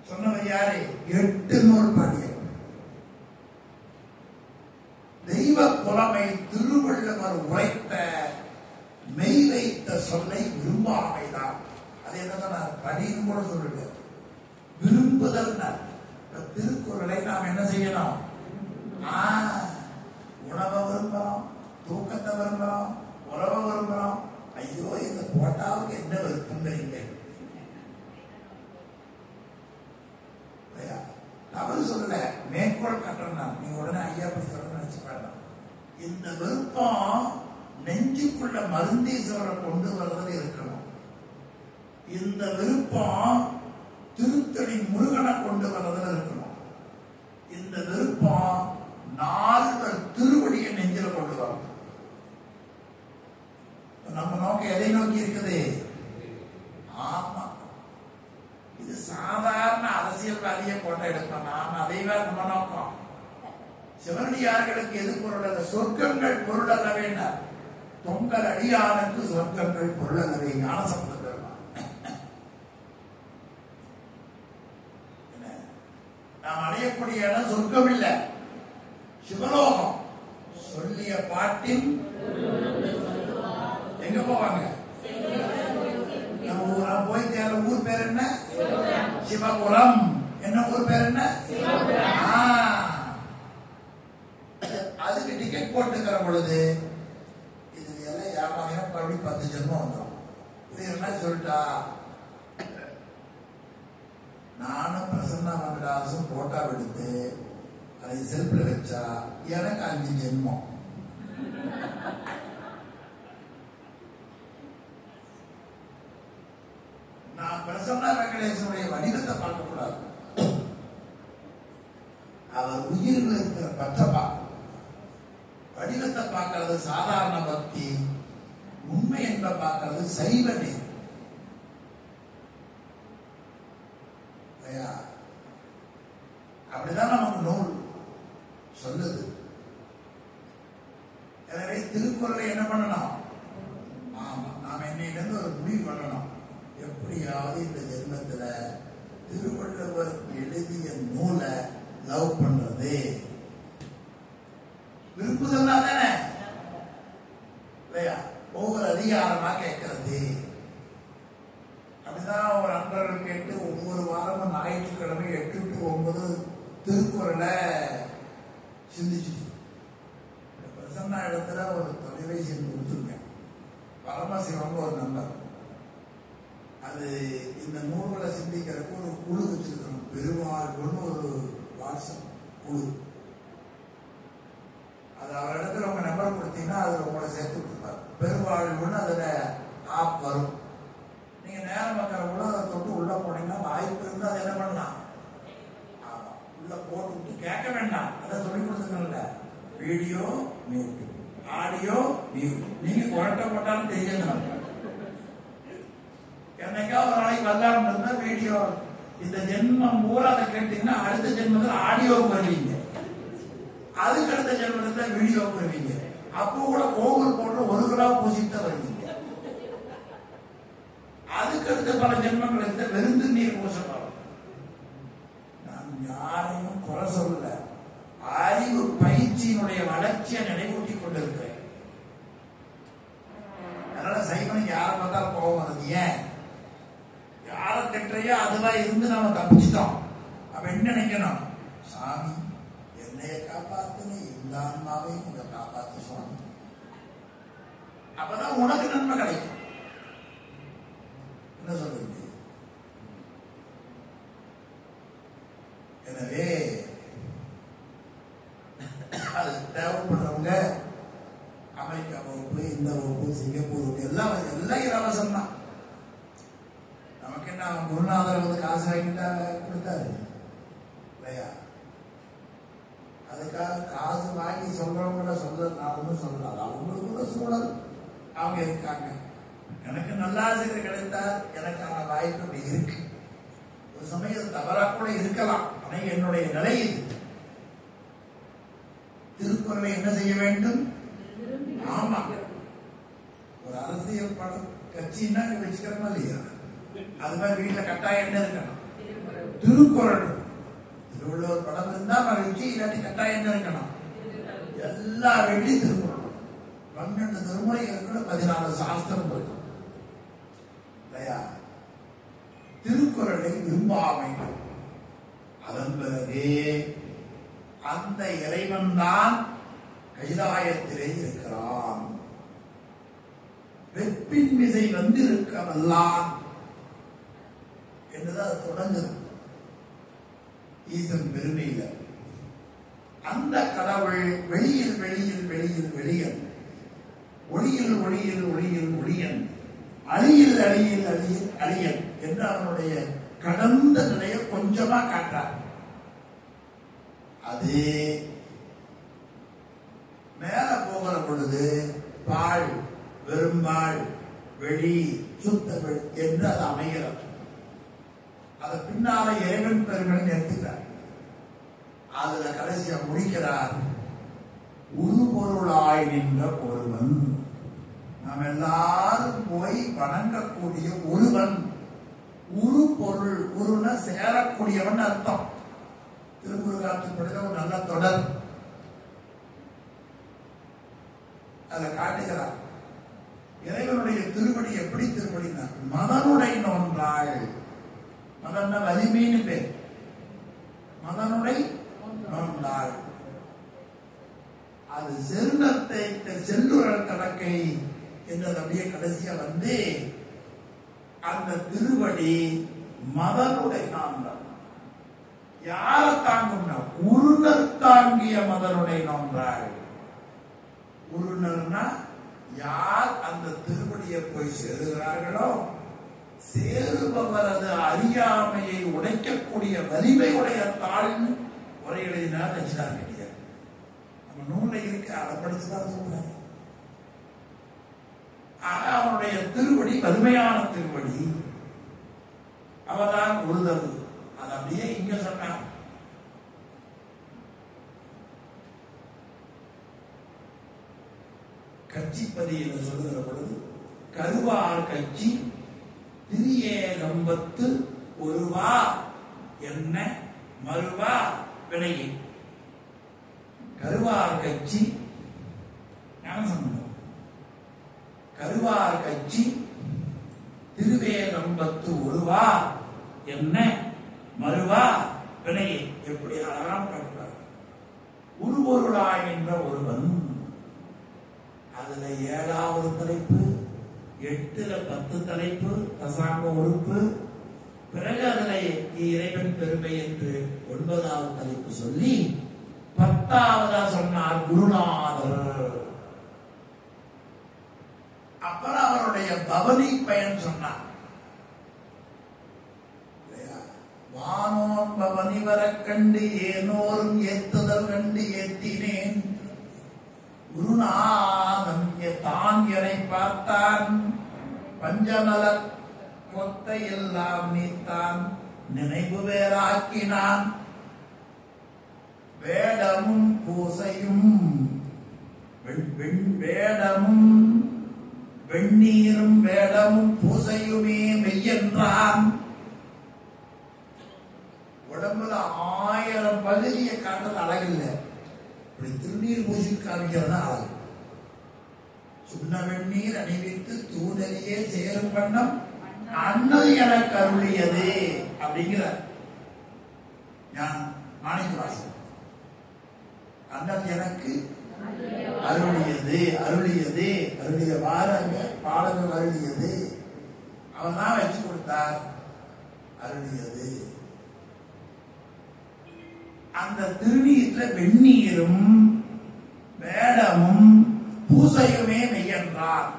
[SPEAKER 1] சொன்னவர் யாரு? 8 நூல் பாடியவர். தெய்வ புலமை திருவள்ளுவர் உரைத்த மெய் வைத்த சொல்லை விரும்பாமைதான். அது என்ன படின்னு கூட சொல்லுங்க, விரும்புதல். திருக்குறளை நாம் என்ன செய்யணும்? உணவை விரும்புறோம், தூக்கத்தை விரும்புறோம், உறவை விரும்புறோம். ஐயோ இந்த போட்டாவுக்கு என்ன விருப்பம் இல்லை. தவறு சொல்லல, மேற்கோள் காட்டுறேன். நீங்க உடனே ஐயா அப்படி சொல்ல நினைச்சு பாருங்க. இந்த விருப்பம் நெஞ்சுக்குள்ள மருந்தீஸ்வரரை கொண்டு வர்றது இருக்கணும். இந்த விருப்பம் திருத்தணி முருகனை கொண்டு வர்றதுல இருக்கணும். இந்த விருப்பம் 4 திருவடியை நெஞ்சில கொண்டு வரணும். நம்ம நோக்கம் எதை நோக்கி இருக்குது? ஆமா, இது சாதாரண அரசியல்வாதியை போட்டோ எடுப்போம். நாம் அதைவே நம்ம நோக்கம். சிவனடியார்களுக்கு எது பொருள் அல்ல? சொர்க்கங்கள் பொருள் அல்லவே. தொங்கல் அடியானுக்கு சொர்க்கங்கள் பொருள் அல்லவே. ஞானசம்பந்தம் நாம் அடையக்கூடிய இடம் சொர்க்கம் இல்ல, சிவலோகம். சொல்லிய பாட்டின் எங்க போவாங்க? போய் தேர ஊர் பேர் என்ன? சிவபுரம். என்ன ஊர் பேர் என்ன? அதுக்கு டிக்கெட் போட்டுக்கிற பொழுது இது எல்லாம் ஏமாதிரம் அப்படி 10 ஜென்மம் வந்துடும். இது என்ன சொல்லிட்டா, நானும் பிரசன்னா வெங்கடாசும் போட்டோ எடுத்து அதை செல்ஃபில் வச்சா எனக்கு 5 ஜென்மம். நான் பிரசன்னா வெங்கடேசனுடைய வடிவத்தை பார்க்க கூடாது, அவர் உயிரில் இருக்கிற பற்ற பார்க்க. வடிவத்தை பார்க்கறது சாதாரண பக்தி, உண்மை என்ப பார்க்கறது சைவ நேர். அப்படிதான் நமக்கு நூல் சொல்லுது. எனவே திருக்குறளை என்ன பண்ணணும்? ஆமா, நாம என்னையிலிருந்து ஒரு முடிவு பண்ணணும். எப்படியாவது இந்த ஜென்மத்துல திருவள்ளுவர் எழுதிய நூலை லவ் பண்றது விருப்புதல் தானே இல்லையா? ஒவ்வொரு அதிகாரமா கேட்கறது. அப்படிதான் ஒரு அன்பர்கள் கேட்டு ஒவ்வொரு வாரமும் ஞாயிற்றுக்கிழமை 8 to 9 திருக்குறளை சிந்திச்சுட்டு பிரசன்னா இடத்துல ஒரு தொலைபேசி கொடுத்துருக்கேன். பரமசிவன் ஒரு நம்பர். அது இந்த நூல்களை சிந்திக்கிறதுக்கு ஒரு குழு வச்சிருக்கணும். பெருமாள்னு ஒரு வாட்ஸ்அப் குழு. அது அவர் இடத்துல உங்க நம்பர் கொடுத்தீங்கன்னா அதுல உங்களை சேர்த்து கொடுப்பார். பெருமாள்னு அதுல ஆப் வரும். நீங்க நேரம் பார்க்கறவங்களும் அதை தொட்டு உள்ள போனீங்கன்னா வாய்ப்பு இருந்து அதை என்ன பண்ணலாம்? உள்ள போட்டு விட்டு கேட்க வேண்டாம். அதை சொல்லி கொடுத்துக்கல. Video mute, audio mute. நீங்க குழட்ட போட்டாலும் தெரியணும். என்னைக்கா ஒரு நாளைக்கு வரலாம்னு இருந்தா வீடியோ, இந்த ஜென்மம் பூரா அதை கேட்டீங்கன்னா அடுத்த ஜென்மத்தில் ஆடியோவுக்கு வருவீங்க, அதுக்கு அடுத்த ஜென்மத்தில் வீடியோவுக்கு வருவீங்க. அப்போ கூட கோவில் போட்டு 1 கிலோ பூசிட்டு வருவீங்க. அதுக்கு அடுத்த பல ஜென்மங்கள் இருந்த வெறுந்து நீர் பூசப்படும். நான் யாரையும் குறை சொல்ல, அறிவு பயிற்சியினுடைய வளர்ச்சியை நினைவூட்டி கொண்டிருக்கிறேன். அதனால சைவனுக்கு யாரை பார்த்தாலும் கோபம் வருது. ஏன்? யாரை திட்டையோ அதுதான் இருந்து நாம தப்பிச்சிட்டோம். அப்ப என்ன நினைக்கணும்? சாமி என்னைய காப்பாத்துன்னு இந்த ஆன்மாவையும் கொஞ்சம் காப்பாத்து சுவாமி. அப்பதான் உனக்கு நன்மை கிடைக்கும். என்ன சொல்றது? எனவே அது தேவைப்படுறவங்க அமெரிக்கா வகுப்பு, இந்த வகுப்பு, சிங்கப்பூர் வகுப்பு எல்லாம் இலவசம் தான். நமக்கு என்ன, குருநாதர் வந்து காசு வாங்கிட்டா கொடுத்தாரு இல்லையா? அதுக்காக காசு வாங்கி சொல்றவங்கள சொல்ல நான் ஒன்றும் சொல்லலாம். அவங்களுக்குள்ள சூழல் அவங்க இருக்காங்க. எனக்கு நல்ல ஆசிரியர் கிடைத்தால் எனக்கான வாய்ப்பு அப்படி இருக்கு. ஒரு சமயம் தவறா கூட இருக்கலாம். ஆனா என்னுடைய நிலை இது. திருக்குறளை என்ன செய்ய வேண்டும்? ஆமா, ஒரு அரசியல் படம் கட்சின்னா வச்சுக்கிறோமா இல்லையா, அது மாதிரி வீட்டுல கட்டாயம் என்ன இருக்கணும்? திருக்குறள். திருவள்ளுவர் படம் இருந்தா மகிழ்ச்சி, இல்லாட்டி கட்டாயம் என்ன இருக்கணும்? எல்லா வீட்லையும் திருக்குறள். 12 திருமுறை இருக்கணும், 14 சாஸ்திரம் இருக்கும் இல்லையா? திருக்குறளை விரும்பாமை. அதன் பிறகு அந்த இறைவன் தான் கைலாயத்திலே இருக்கிறான். வெப்பின் மிசை வந்து இருக்க வல்லான் என்றுதான் தொடங்குது ஈசன் பெருமையில. அந்த கடவுள் வெளியில் வெளியில் வெளியில் வெளியன், ஒளியில் ஒளியில் ஒளியில் ஒளியன், அழியில் அழியில் அழியில் அழியன் என்று அவனுடைய கடந்த நிலையை கொஞ்சமா காட்டார். அது மேல போகிற பொழுது பால், வெறும்பால், வெளி, சுத்தவெளி என்று அது அமைகிறது. அதை பின்னால இறைவன் பெருமன் எடுத்துக்கிறார். அதுல கடைசியா முடிக்கிறார், உருபொருளாய் நின்ற ஒருவன். நாம் எல்லாரும் போய் வணங்கக்கூடிய ஒருவன். உரு பொருள், உருன சேரக்கூடியவன் அர்த்தம். திருமுருகாற்றுப்படித ஒரு நல்ல தொடர் அதை காட்டுகிறார். இறைவனுடைய திருவடி எப்படி திருவடினா மதனுடை நோன்றாள். மதன வலிமைன்னு பேர். மதனுடை நோன்றாள். அது செருணத்தை செல்லுறல் கடக்கை என்றது அப்படியே கடைசியா வந்து அந்த திருவடி மதனுடை நோன்றாள். யார தாங்கும்னா உருணர் தாங்கிய மதனுடை நோன்றாள். உருணர்னா யார் அந்த திருவடியை போய் சேருகிறார்களோ, சேருபவரது அறியாமையை உடைக்கக்கூடிய வலிமை உடைய தாழ்னு உரை எழுதினார் நச்சினார் கிடையாது. நம்ம நூலை இருக்கு, அதை படிச்சுதான் சொல்றாங்க. அவனுடைய திருவடி வலிமையான திருவடி, அவதான் உருதல். அது அப்படியே இங்க சொன்னார். கட்சிப்பதி என்று சொல்லுகிற பொழுது கருவார் கட்சி திரியேகம்பத்து ஒருவா என்ன மறுவா வினையே. கருவார் கட்சி ஞானசம்பந்தம். கருவார் கட்சி திருவேகம்பத்து ஒருவா என்ன மறுவா வினையே. எப்படி அழகாம் காட்டுறார். உருபொருளாய் என்ற ஒருவன். அதுல 7வது தலைப்பு, 8ல 10 தலைப்பு தசாங்க உறுப்பு. பிறகு அதுல இறைவன் பெருமை என்று 9வது தலைப்பு சொல்லி 10வதா சொன்னார் குருநாதர். அப்புறம் அவருடைய பவனி பயன் சொன்னார். வானோன் பவனி வர கண்டு ஏனோரும் ஏத்துதல் கண்டு ஏத்தினேன். குருநாதன் தான் எனை பார்த்தான். பஞ்சமல கொத்தை எல்லாம் நீத்தான். நினைவு வேறாக்கினான். வேடமும் பூசையும் வேடமும் வெண்ணீரும் வேடமும் பூசையுமே மெய்யென்றான். உடம்புல 1000 பகுதியை காட்டுறது அழகில்லை. இப்படி திருநீர் பூசி காமிக்கிறதா அழகு. சுண்ண வெந்நீர் அணிவித்து தூதலியே சேரும் வண்ணம் அண்ணல் எனக்கு அருளியது அப்படிங்கிறார் மாணிக்கவாசகர். அண்ணல் எனக்கு அருளியது, அருளியது, அருளியவாறு அங்க பாடல்கள் அருளியது. அவன் தான் வச்சு கொடுத்தார். அருளியது. அந்த திருநீர்ல வெந்நீரும் வேடமும் பூசையுமே மெய்யென்றார்.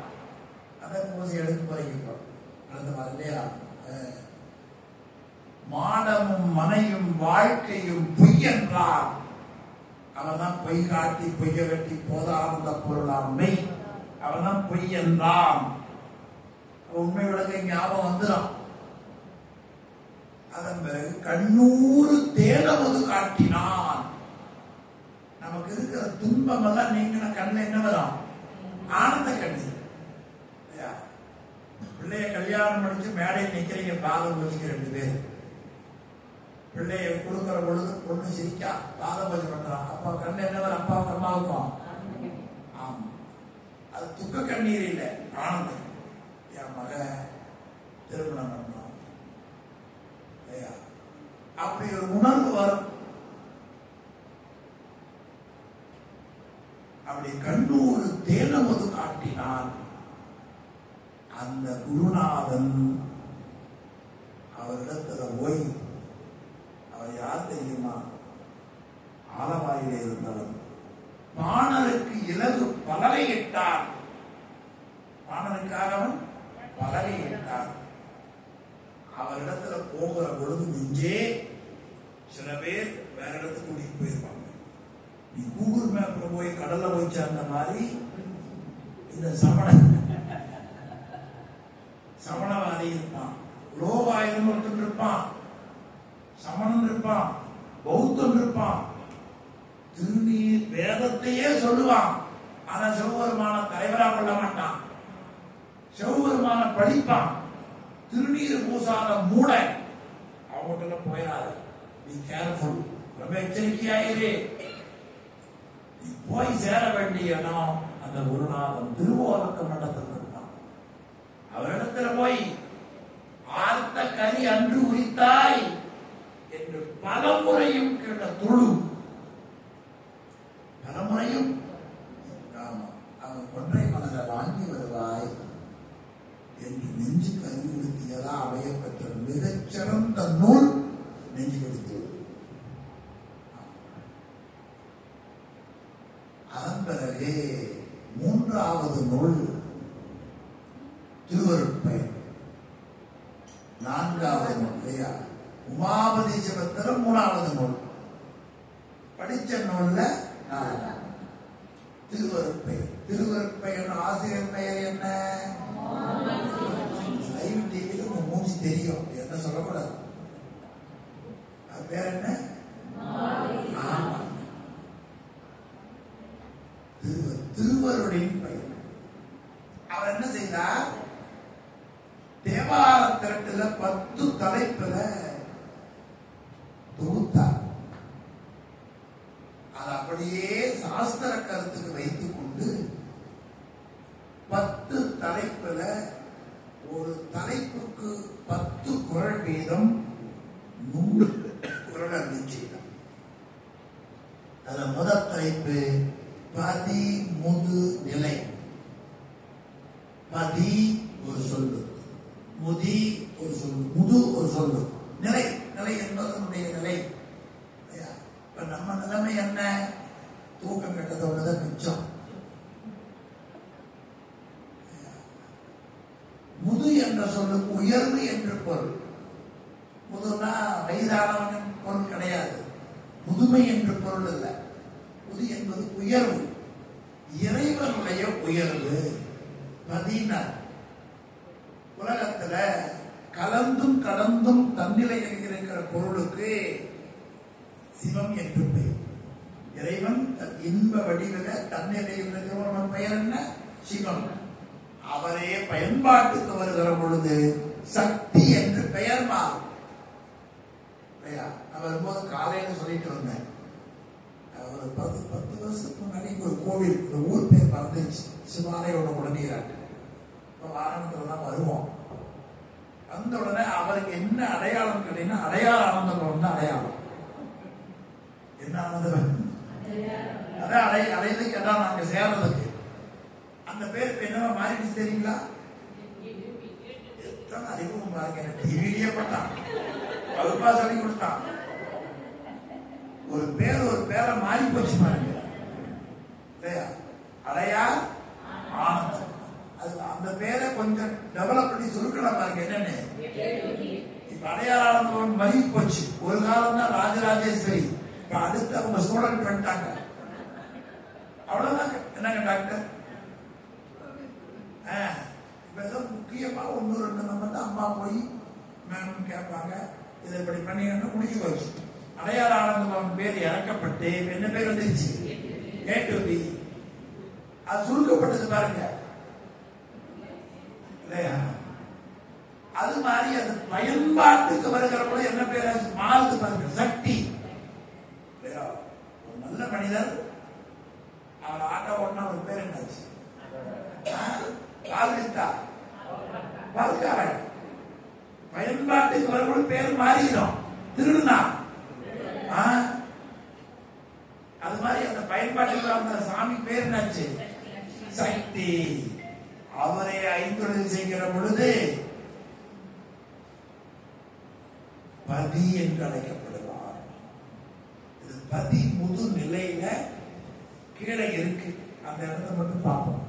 [SPEAKER 1] அதை பூசை எடுத்து குறைக்கிறோம். இல்லையா? மாடமும் மனையும் வாழ்க்கையும் பொய்யென்றார். அவன்தான் பொய் காட்டி பொய்ய கட்டி போதாந்த பொருளாம் மெய். அவன்தான் பொய் என்றான். உண்மை விளக்க ஞாபகம் வந்துடும். அதன் பிறகு கண்ணூறு தேனமுத பிள்ளைய கல்யாணம் முடிச்சு மேடை நிக்கிறீங்க, பாதம் பூஜைக்கு 2 பேர். பிள்ளைய கொடுக்கிற பொழுது பொண்ணு சிரிக்கா, பாதம் பூஜை பண்றான். அப்பா கண்ணு என்னவர் அப்பாவுக்கு அம்மாவுக்கும்? ஆமா, அது துக்க கண்ணீர் இல்லை, ஆனந்தம். என் மக திருமணம் பண்ணோம் இல்லையா, அப்படி ஒரு உணர்வு வரும். அப்படி கண்ணூர் தேனமது காட்டினான் அந்த குருநாதன். அவரிடத்துல போய், அவர் யார் தெரியுமா? ஆலவாயிலே இருந்தவன். பாணருக்கு இலகு பலகை இட்டான். பாணருக்காக அவன் பலகை இட்டான். அவரிடத்துல போகிற பொழுது நெஞ்சே, சில பேர் வேற இடத்துக்கு கூட்டிட்டு போயிருப்பாங்க. நீ கூகுள் மேப்ல போய் கடல்ல போய் சேர்ந்த மாதிரி இந்த சமணவாதி இருப்பான், லோகாயுதம் ஒருத்தன் இருப்பான், சமணன் இருப்பான், பௌத்தன் இருப்பான். திருநீர் வேதத்தையே சொல்லுவான், ஆனா சிவபெருமான தலைவரா கொள்ள மாட்டான். சிவபெருமான படிப்பான். திருநீர் பூசாத மூட அவங்ககிட்ட போயிடாது. நீ கேர்ஃபுல், ரொம்ப எச்சரிக்கையாயிரு. நீ போய் சேர வேண்டிய இடம் அந்த குருநாதன் திருவோலக்க மண்டலத்தில் இருப்பான். அவரிடத்துல போய், ஆர்த்த கரி அன்று உரித்தாய் என்று பலமுறையும் கேட்ட தொழு, பலமுறையும் அவன் கொன்றை மனதை வாங்கி வருவாய் என்று நெஞ்சு கருவிடுத்தியதா அமைய பெற்ற மிகச்சிறந்த நூல் நெஞ்சு கடித்து. அதன் பிறகு 3வது நூல் திருவருட்பயன். 4வது நூல் இல்லையா, உமாபதி சிவத்திரம் 3வது நூல். படிச்ச நூல்ல திருவருட்பயன். திருவருட்பயன் ஆசிரியர் பெயர் என்ன? லைவ் டிவில உங்க மூஞ்சி தெரியும், என்ன சொல்லக்கூடாது. அது பேர் என்ன? திருவருளின் பெயர். அவர் என்ன செய்தார்? தேவார திரட்டுல 10 தலைப்புல தொகுத்தார். அது அப்படியே சாஸ்திர கருத்துக்கு வைத்துக் கொண்டு 10 தலைப்புல ஒரு தலைப்புக்கு 10 குறள் வீதம் 100 குறள் அருளி செய்தார். அதுல முதல் தலைப்பு பதி முது நிலை. பதி ஒரு சொல்லு, முதி ஒரு சொல்லு, முது ஒரு சொல்லு. நிலை, நிலை என்பதனுடைய நிலை. இப்ப நம்ம நிலைமை என்ன? தூக்கம் கெட்டதோடதான் மிச்சம். முது என்ற சொல்லுக்கு உயர்வு என்று பொருள். முதுனா வயதானவன் பொருள் கிடையாது, முதுமை என்று பொருள் இல்லை. முது என்பது உயர்வு, இறைவனுடைய உயர்வு. பதினார் உலகத்துல கலந்தும் கடந்தும் தன்னிலையில் இருக்கிற பொருளுக்கு சிவம் என்று பெயர். இறைவன் இன்ப வடிவில தன்னிலையில் இருக்கிறவன் பெயர் என்ன? சிவம். அவரே பயன்பாட்டுக்கு வருகிற பொழுது சக்தி என்று பெயர் மாறும். நான் வரும்போது காலையில சொல்லிட்டு வந்தேன், ஒரு 10 வருஷத்துக்கு முன்னாடி ஒரு கோவில், ஒரு ஊர் பேர் மறந்துச்சு, சிவாலயோட உடனீராட்டு. இப்ப வாகனத்துல தான் வருவோம். வந்த உடனே அவருக்கு என்ன அடையாளம் கிடையாது? அடையாள ஆனந்தம் தான் அடையாளம். என்ன ஆனந்தம்? அதான் அடையதுக்கு கேட்டா நாங்க சேர்றதுக்கு. அந்த பேருக்கு என்னவா மாறிடுச்சு தெரியுங்களா? எத்தனை அறிவும் பாருங்க. டிவிலேயே பட்டான், வகுப்பா சொல்லி கொடுத்தான். ஒரு பேரை மாறி போச்சு பாருங்க. அடையார் ஆனந்தம். அது அந்த பேரை கொஞ்சம் டெவலப் பண்ணி சுருக்கலாம் பாருங்க. என்னன்னு இப்ப அடையார் ஆனந்தம் மறி போச்சு. ஒரு காலம் தான் ராஜராஜேஸ்வரி. இப்ப அடுத்து அவங்க ஸ்டூடெண்ட் பண்ணிட்டாங்க. அவ்வளவுதான். என்னங்க டாக்டர்? இப்ப ஏதோ முக்கியமா 1-2 நம்ம தான் அம்மா போய் மேம் கேட்பாங்க, இதை இப்படி பண்ணீங்கன்னா முடிஞ்சு போச்சு. அடையாள ஆனந்தம் பேர் இறக்கப்பட்டு என்ன பேர் வந்துருச்சு? ஏ. அது சுருக்கப்பட்டது பாருங்க இல்லையா? அது மாதிரி அது பயன்பாட்டுக்கு வருகிற பொழுது என்ன பேர் மாறுது பாருங்க, சக்தி. ஒரு நல்ல மனிதர் அவர் ஆட்டோ ஓட்டினா ஒரு பேர் என்னாச்சு? கால்வித்தா, பால்காரன். பயன்பாட்டுக்கு வரும்போது பேர் மாறிடும். திருடுனா அது மாதிரி அந்த பயன்பாட்டுக்கு வந்த சாமி பேர் என்னாச்சு? சக்தி. அவரை ஐந்தொழில் செய்கிற பொழுது பதி என்று அழைக்கப்படுவார். இது பதி முது நிலையில கீழே இருக்கு. அந்த இடத்தை மட்டும் பார்ப்போம்.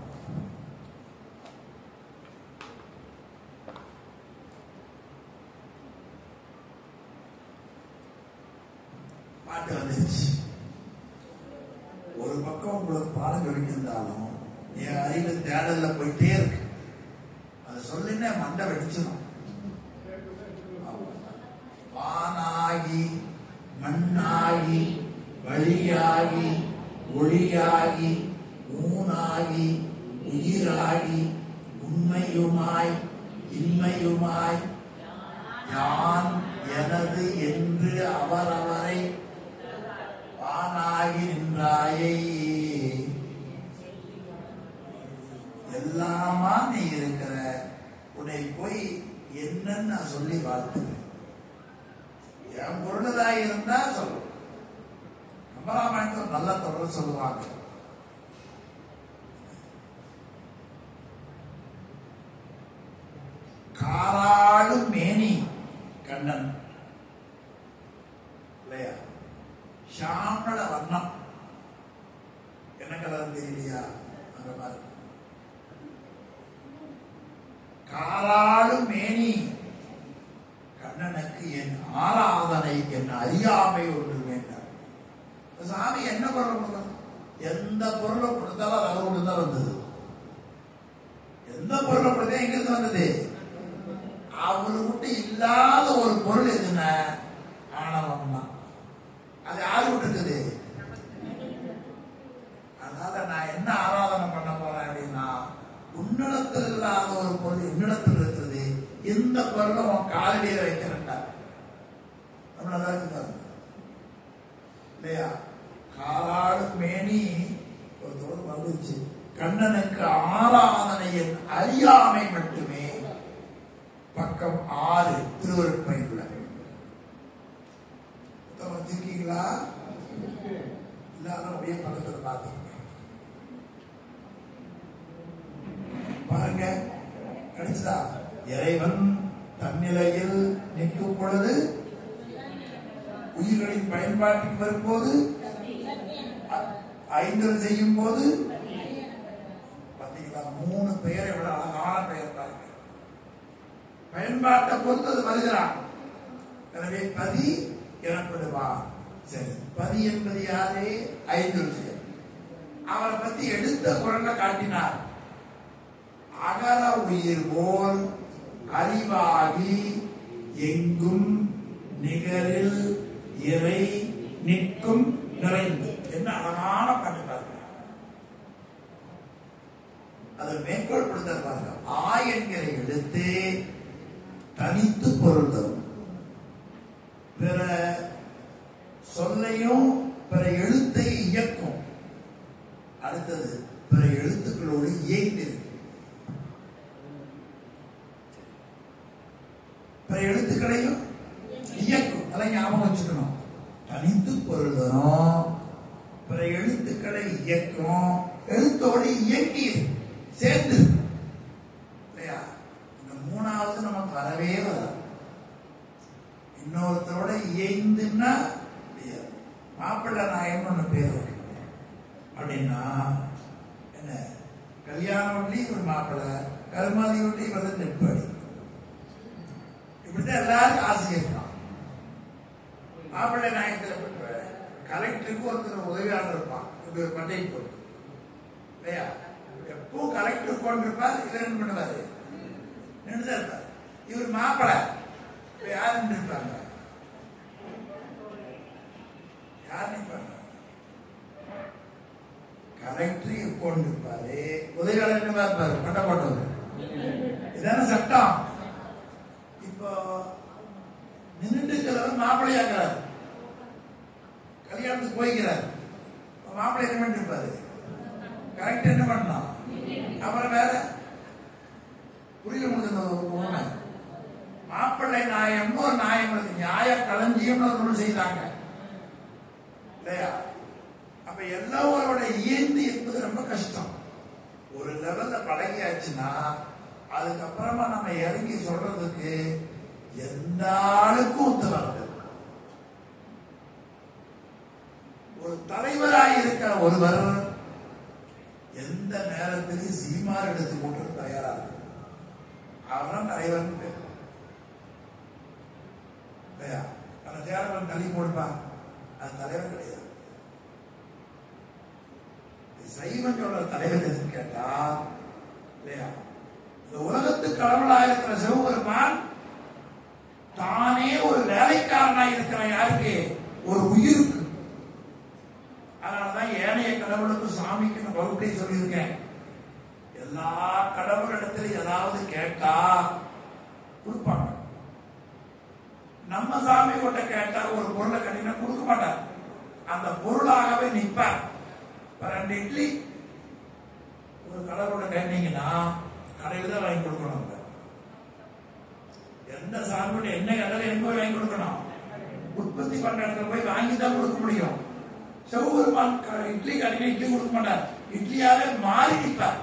[SPEAKER 1] பாட்டு வந்துருச்சு. ஒரு பக்கம் உங்களுக்கு பாடம் சொல்லிட்டு என் அறிவு தேடல்ல போயிட்டே இருக்கு. அது சொல்லினா மண்டை வெடிச்சிடும். வானாகி மண்ணாகி வழியாகி ஒளியாகி ஊனாகி உயிராகி உண்மையுமாய் இன்மையுமாய் யான் எனது என்று அவரவரை வானாகி நின்றாயை. எல்லாமா நீ இருக்கிற, உன்னை போய் என்னன்னு நான் சொல்லி வாழ்த்துவேன். என் பொருளதாக இருந்தா சொல்லும். கம்பராமாயணத்தில் நல்ல தொடர் சொல்லுவாங்க. காராளும் மேனி கண்ணன் இல்லையா? ஷாமள வர்ணம், என்ன கலர் தெரியலையா? அந்த மாதிரி காராளும் மேனி கண்ணனுக்கு என் ஆராதனை, என் அறியாமை ஒன்று வேண்டாம். சாமி என்ன பொருள் கொடுக்கணும்? எந்த பொருளை கொடுத்தாலும் அது அவரோடு தான் வந்தது. எந்த பொருளை கொடுத்தா எங்கிருந்து வந்தது? அவரு விட்டு இல்லாத ஒரு பொருள் எதுன்னா ஆணவம் தான். அது யாரு விட்டுருக்குது? அதனால நான் என்ன ஆராதனை பண்ண போறேன் அப்படின்னா, உன்னிடத்தில் இல்லாத ஒரு பொருள் என்னிடத்தில் இருக்கிறது. எந்த பொருளும் உன் காலடியை வைக்கிறேன்டா நம்மளதான் இல்லையா? காலாடு மேனி ஒரு தொடர் வந்துச்சு. கண்ணனுக்கு ஆராதனையின் அறியாமை மட்டுமே. பக்கம் 6 திருவருட்பயன்ல வச்சிருக்கீங்களா? எல்லாரும் அப்படியே பக்கத்தில் பார்த்துருங்க. பாருங்க, கிடைச்சதா? இறைவன் தன்னிலையில் நிற்கும் பொழுது, உயிர்களின் பயன்பாட்டுக்கு வரும்போது, ஐந்தல் செய்யும் போது, பார்த்தீங்களா? 3 பெயரை விட அழகான பெயர் பாருங்க. பயன்பாட்டை பொறுத்தது வருகிறான். எனவே பதி எனப்படுவார். சரி, பதி என்பது யாரே? ஐந்தல் செயல். அவரை பத்தி எடுத்த குரல்ல காட்டினார். அகர உயிர் போல் அறிவாகி எங்கும் நிகரில் இறை நிற்கும் நிறைந்து. என்ன அழகான பாட்டு பாருங்க. அதை மேற்கோள் கொடுத்த பாருங்க. ஆ என்கிற எழுத்து தனித்து பொருள் தரும். பிற சொல்லையும் பிற எழுத்தை இயக்கும். அடுத்தது பிற எழுத்துக்களோடு இயைந்து பிற எழுத்துக்களையும் இயக்கும். அதை ஞாபகம் வச்சுக்கணும். தனித்து பொருள் தரும், பிற எழுத்துக்களை இயக்கும், எழுத்தோடு இயக்கி சேர்ந்து இல்லையா? இந்த 3வது நமக்கு வரவே வராது. இன்னொருத்தரோட இயைந்துன்னா மாப்பிள்ளை நாயன் ஒண்ணு பேர் வைக்கணும் அப்படின்னா என்ன? கல்யாண ஒட்டி ஒரு மாப்பிள்ளை, கருமாதி ஒட்டி வந்து நெற்பாடி. இப்படிதான் எல்லாரும் ஆசை இருக்கான். மாப்பிள்ளை நாயகத்தில் கலெக்டருக்கு ஒருத்தர் உதவியாளர் இருப்பான். இப்படி ஒரு பண்டை போட்டு இல்லையா? எப்பவும் கலெக்டர் கொண்டிருப்பார். இவர் என்ன பண்ணுவாரு? நின்றுதான் இருப்பார். இவர் மாப்பிள்ளை யார் நின்று இருப்பாங்க? யார் நிற்பாங்க? கலெக்டர் கொண்டிருப்பாரு. உதவியாளர் என்ன இருப்பாரு? பட்ட போட்டவர். இதான சட்டம். வரலையாங்கிறார். கல்யாணத்துக்கு போய்க்கிறார். மாப்பிள்ளை என்ன பண்ணிட்டு இருப்பாரு? கரெக்ட் என்ன பண்ணலாம்? அப்புறம் வேற புரியல முடிஞ்ச மாப்பிள்ளை நியாயம்னு ஒரு நியாயம் இருக்கு. நியாய களஞ்சியம்னு ஒரு ரூல் செய்தாங்க இல்லையா? அப்ப எல்லாரோட இயந்து என்பது ரொம்ப கஷ்டம். ஒரு லெவல்ல பழகியாச்சுன்னா அதுக்கப்புறமா நம்ம இறங்கி சொல்றதுக்கு எந்த ஆளுக்கும் ஒத்து வராது. ஒரு தலைவராக இருக்கிற ஒருவர் எந்த நேரத்திலையும் சீமார் எடுத்து போட்டு தயாரா இருக்கு. அவர்தான் தலைவர் இல்லையா? அந்த தேர்தல் தள்ளி போடுப்பான், அது தலைவர் கிடையாது. சைவன் சொல்ற தலைவர் எதுன்னு கேட்டா இல்லையா, இந்த உலகத்துக்கு கடவுளாக இருக்கிற சிவபெருமான் தானே ஒரு வேலைக்காரனாக இருக்கிற யாருக்கு? ஒரு உயிருக்கு. அதனாலதான் ஏனைய கடவுளுக்கு சாமிக்கு நான் வகுப்பை சொல்லியிருக்கேன். எல்லா கடவுளிடத்திலும் ஏதாவது கேட்டா கொடுப்பாங்க. நம்ம சாமி கொண்ட கேட்டா ஒரு பொருளை கண்டிப்பா கொடுக்க மாட்டார். அந்த பொருளாகவே நிற்பார். 2 இட்லி ஒரு கடவுளோட கேட்டீங்கன்னா கடையில் தான் வாங்கி கொடுக்கணும். எந்த சாமியோட என்ன கடையில் எங்க போய் வாங்கி கொடுக்கணும்? உற்பத்தி பண்ற இடத்துல போய் வாங்கி தான் கொடுக்க முடியும். சிவபெருமான் இட்லி கடையில் இட்லி கொடுக்க மாட்டார். இட்லியாவே மாறி நிற்பார்.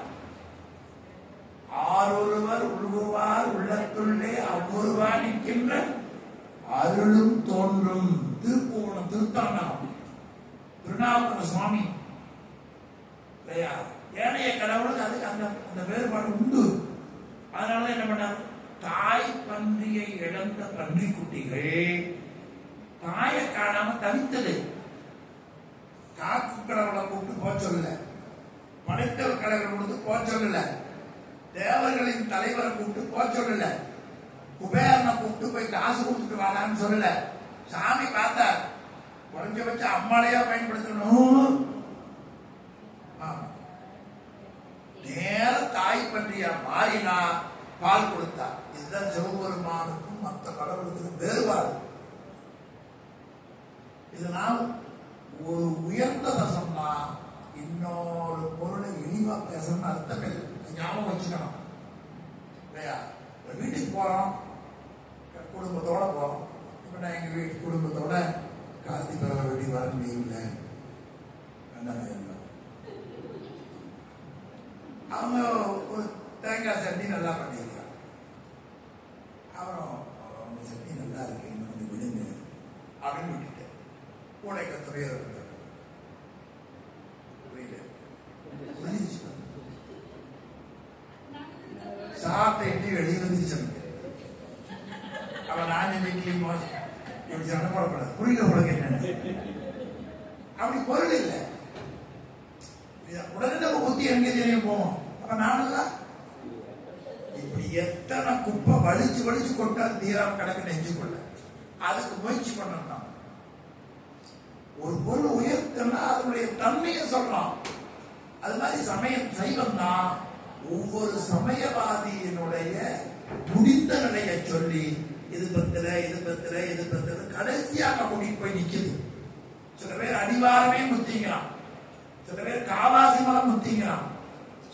[SPEAKER 1] ஆரொருவர் உள்குருவார் உள்ளத்துள்ளே அவ்வொருவா நிற்கின்ற அருளும் தோன்றும். திருப்பூவனம் திருத்தாண்டம் திருநாவுக்கர சுவாமி இல்லையா? ஏனைய கடவுளுக்கு அதுக்கு அந்த வேறுபாடு உண்டு. அதனால என்ன பண்ணார்? தாய் பன்றியை இழந்த பன்றி குட்டிகள் தாயை காணாம தவித்தது. காக்கு கடவுளை கூப்பிட்டு போக சொல்லல, படைத்தல் கடவுளை கொடுத்து போக சொல்லல, தேவர்களின் தலைவரை கூப்பிட்டு போக சொல்லல, குபேரனை கூப்பிட்டு போய் காசு கொடுத்துட்டு வாடான்னு சொல்லல. சாமி பார்த்தார், குறைஞ்சபட்ச அம்மாளையா பயன்படுத்தணும். நேர தாய் பன்றியா மாறினா பால் கொடுத்தார். இதுதான் சிவபெருமானுக்கும் மற்ற கடவுளுக்கும் வேறுபாடு. இது நாம் ஒரு உயர்ந்ததை சொன்னா இன்னொரு பொருளை இழிவா பேசணும்னு அர்த்தம் இல்லை. ஞாபகம் வச்சுக்கணும் இல்லையா? வீட்டுக்கு போறோம், குடும்பத்தோட போறோம். இப்ப நான் எங்க வீட்டு குடும்பத்தோட கார்த்திக் பரவ வெடி வர முடியல, அவங்க ஒரு தேங்காய் சட்னி நல்லா பண்ணிருக்காங்க. அப்புறம் அவங்க சட்னி நல்லா இருக்கு, இன்னும் கொஞ்சம் விடுங்க அப்படின்னு விட்டுட்டேன். கூடைக்க துறையர் புரியல, சாப்பிட்ட இட்லி வெளியே வந்துச்சு. அவன் நான் இட்லி மோசம் இப்படி சண்டை போடக்கூடாது. புரியல உங்களுக்கு என்ன? அப்படி பொருள் இல்லை. உடனே நம்ம புத்தி எங்க தெரியும் போவோம். அப்ப நானெல்லாம் இப்படி எத்தனை குப்பை வலிச்சு வலிச்சு கொண்டால் தீராம கிடக்கு நெஞ்சுக்குள்ள. அதுக்கு முயற்சி பண்ணணும். ஒரு பொருள் உயர்த்தனா அதனுடைய தன்மையை சொல்லலாம். அது மாதிரி சமயம் சைவம் தான் ஒவ்வொரு சமயவாதியினுடைய முடிந்த நிலையை சொல்லி இது பத்திர இது பத்திர இது பத்திர கடைசியாக கூட்டிட்டு போய் நிக்குது. சில பேர் அடிவாரமே முத்திங்கிறான், சில பேர் காவாசி மலம் முத்திங்கிறான்,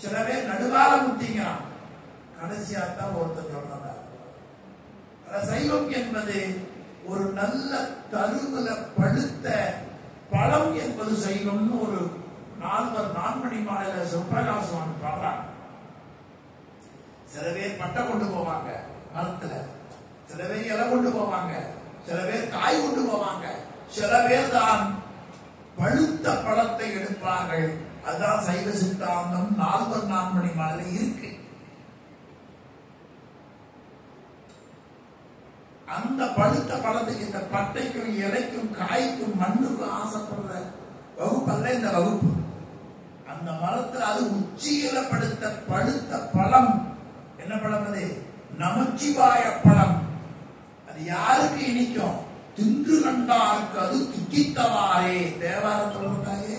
[SPEAKER 1] சில பேர் நடுவால முத்திங்கிறான். கடைசியாத்தான் ஒருத்தர் சொல்றாங்க. சைவம் என்பது ஒரு நல்ல தருவுல படுத்த பழம் என்பது சைவம்னு ஒரு நான்மணி மாலையில சிவபிரகாசம் பாடுறாங்க. சில பேர் பட்டை கொண்டு போவாங்க மரத்துல, சில பேர் இலை கொண்டு போவாங்க, சில பேர் காய் கொண்டு போவாங்க, சில பேர் தான் பழுத்த பழத்தை எடுப்பார்கள். அதுதான் சைவ சித்தாந்தம் 4 மாலை இருக்கு. அந்த பழுத்த பழத்துக்கு இந்த பட்டைக்கும் இலைக்கும் காய்க்கும் மண்ணுக்கும் ஆசைப்படுற வகுப்பல்ல இந்த வகுப்பு. அந்த மரத்தில் அது உச்சியில படுத்த பழுத்த பழம். என்ன பழம் அது? நமச்சிவாய பழம். அது யாருக்கு இனிக்கும்? தின்று கண்டாருக்கு அது துக்கித்தவாரே. தேவாரத்தோட்டாயே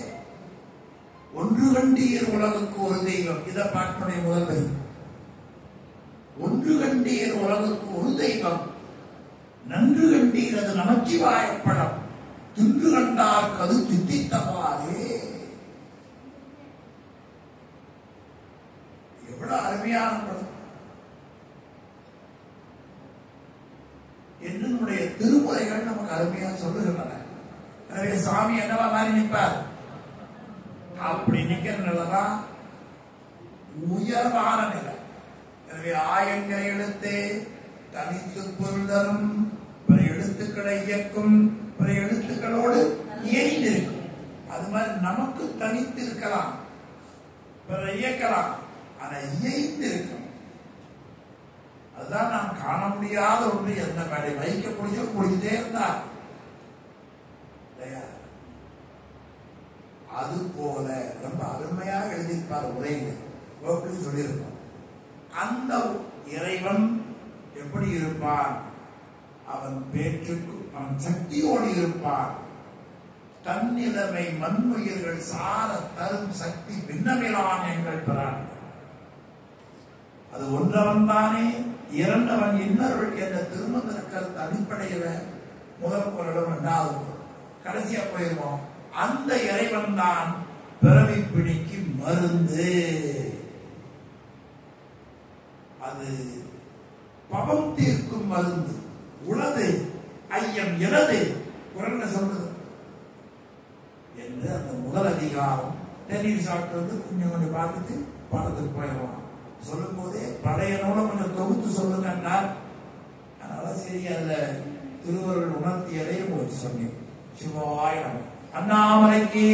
[SPEAKER 1] ஒன்று கண்டீர் உலகுக்கு ஒரு தெய்வம். இத பாட்டுடைய முதல் வரி. ஒன்று கண்டீர் உலகுக்கு ஒரு தெய்வம். நன்று கண்டீர் அது நமச்சிவாயப்படம், தின்று கண்டார் கது தித்தித்தவாறே. எவ்வளவு அருமையான படம் என்று நம்முடைய திருமுறைகள் நமக்கு அருமையா சொல்லுகின்றன. எனவே சாமி என்னவா மாதிரி நிற்பார்? அப்படி நிக்கிற நிலைதான் உயர்வான நிலை. எனவே ஆயங்கிற எழுத்தே தனித்து பொருள் தரும், பிற எழுத்துக்களை இயக்கும், பிற எழுத்துக்களோடு இயைந்திருக்கும். அது மாதிரி நமக்கு தனித்து இருக்கலாம், பிற இயக்கலாம், ஆனா இயைந்திருக்கும். அதுதான் நாம் காண முடியாத ஒன்று. எந்த மேடை வைக்க முடிஞ்சோ முடிஞ்சுட்டே இருந்தார். அது போல ரொம்ப அருமையாக எழுதியிருப்பார் உரையில் சொல்லியிருக்கோம். அந்த இறைவன் எப்படி இருப்பான்? அவன் பேச்சுக்கு அவன் சக்தியோடு இருப்பான். தன்னிலைமை மண்ணுயிர்கள் சார தரும் சக்தி பின்னமிலான் எங்கள் பெறான். அது ஒன்றவன் தானே, இரண்டவன் இன்னொருவன் என்ற திருமண கருத்து அடிப்படையில முதல் குரலும் இரண்டாவது கடைசியா போயிருவோம். அந்த இறைவன் தான் பிறவி பிடிக்கு மருந்து. அது பவம் தீர்க்கும் மருந்து. உளது ஐயம் எனது குரல்ல சொல்றது என்று அந்த முதல் அதிகாரம் டெல்லியில் சாப்பிட்டு வந்து கொஞ்சம் கொஞ்சம் பார்த்துட்டு பாடத்துக்கு போயிடுவான். சொல்லும் போதே பழையனோட கொஞ்சம் தொகுத்து சொல்லுங்கன்னா, அதனால சரி அதுல திருவருள் உணர்த்தியதையும் உங்களுக்கு சொன்னேன். சிவாய நமः. அண்ணாமலைக்கு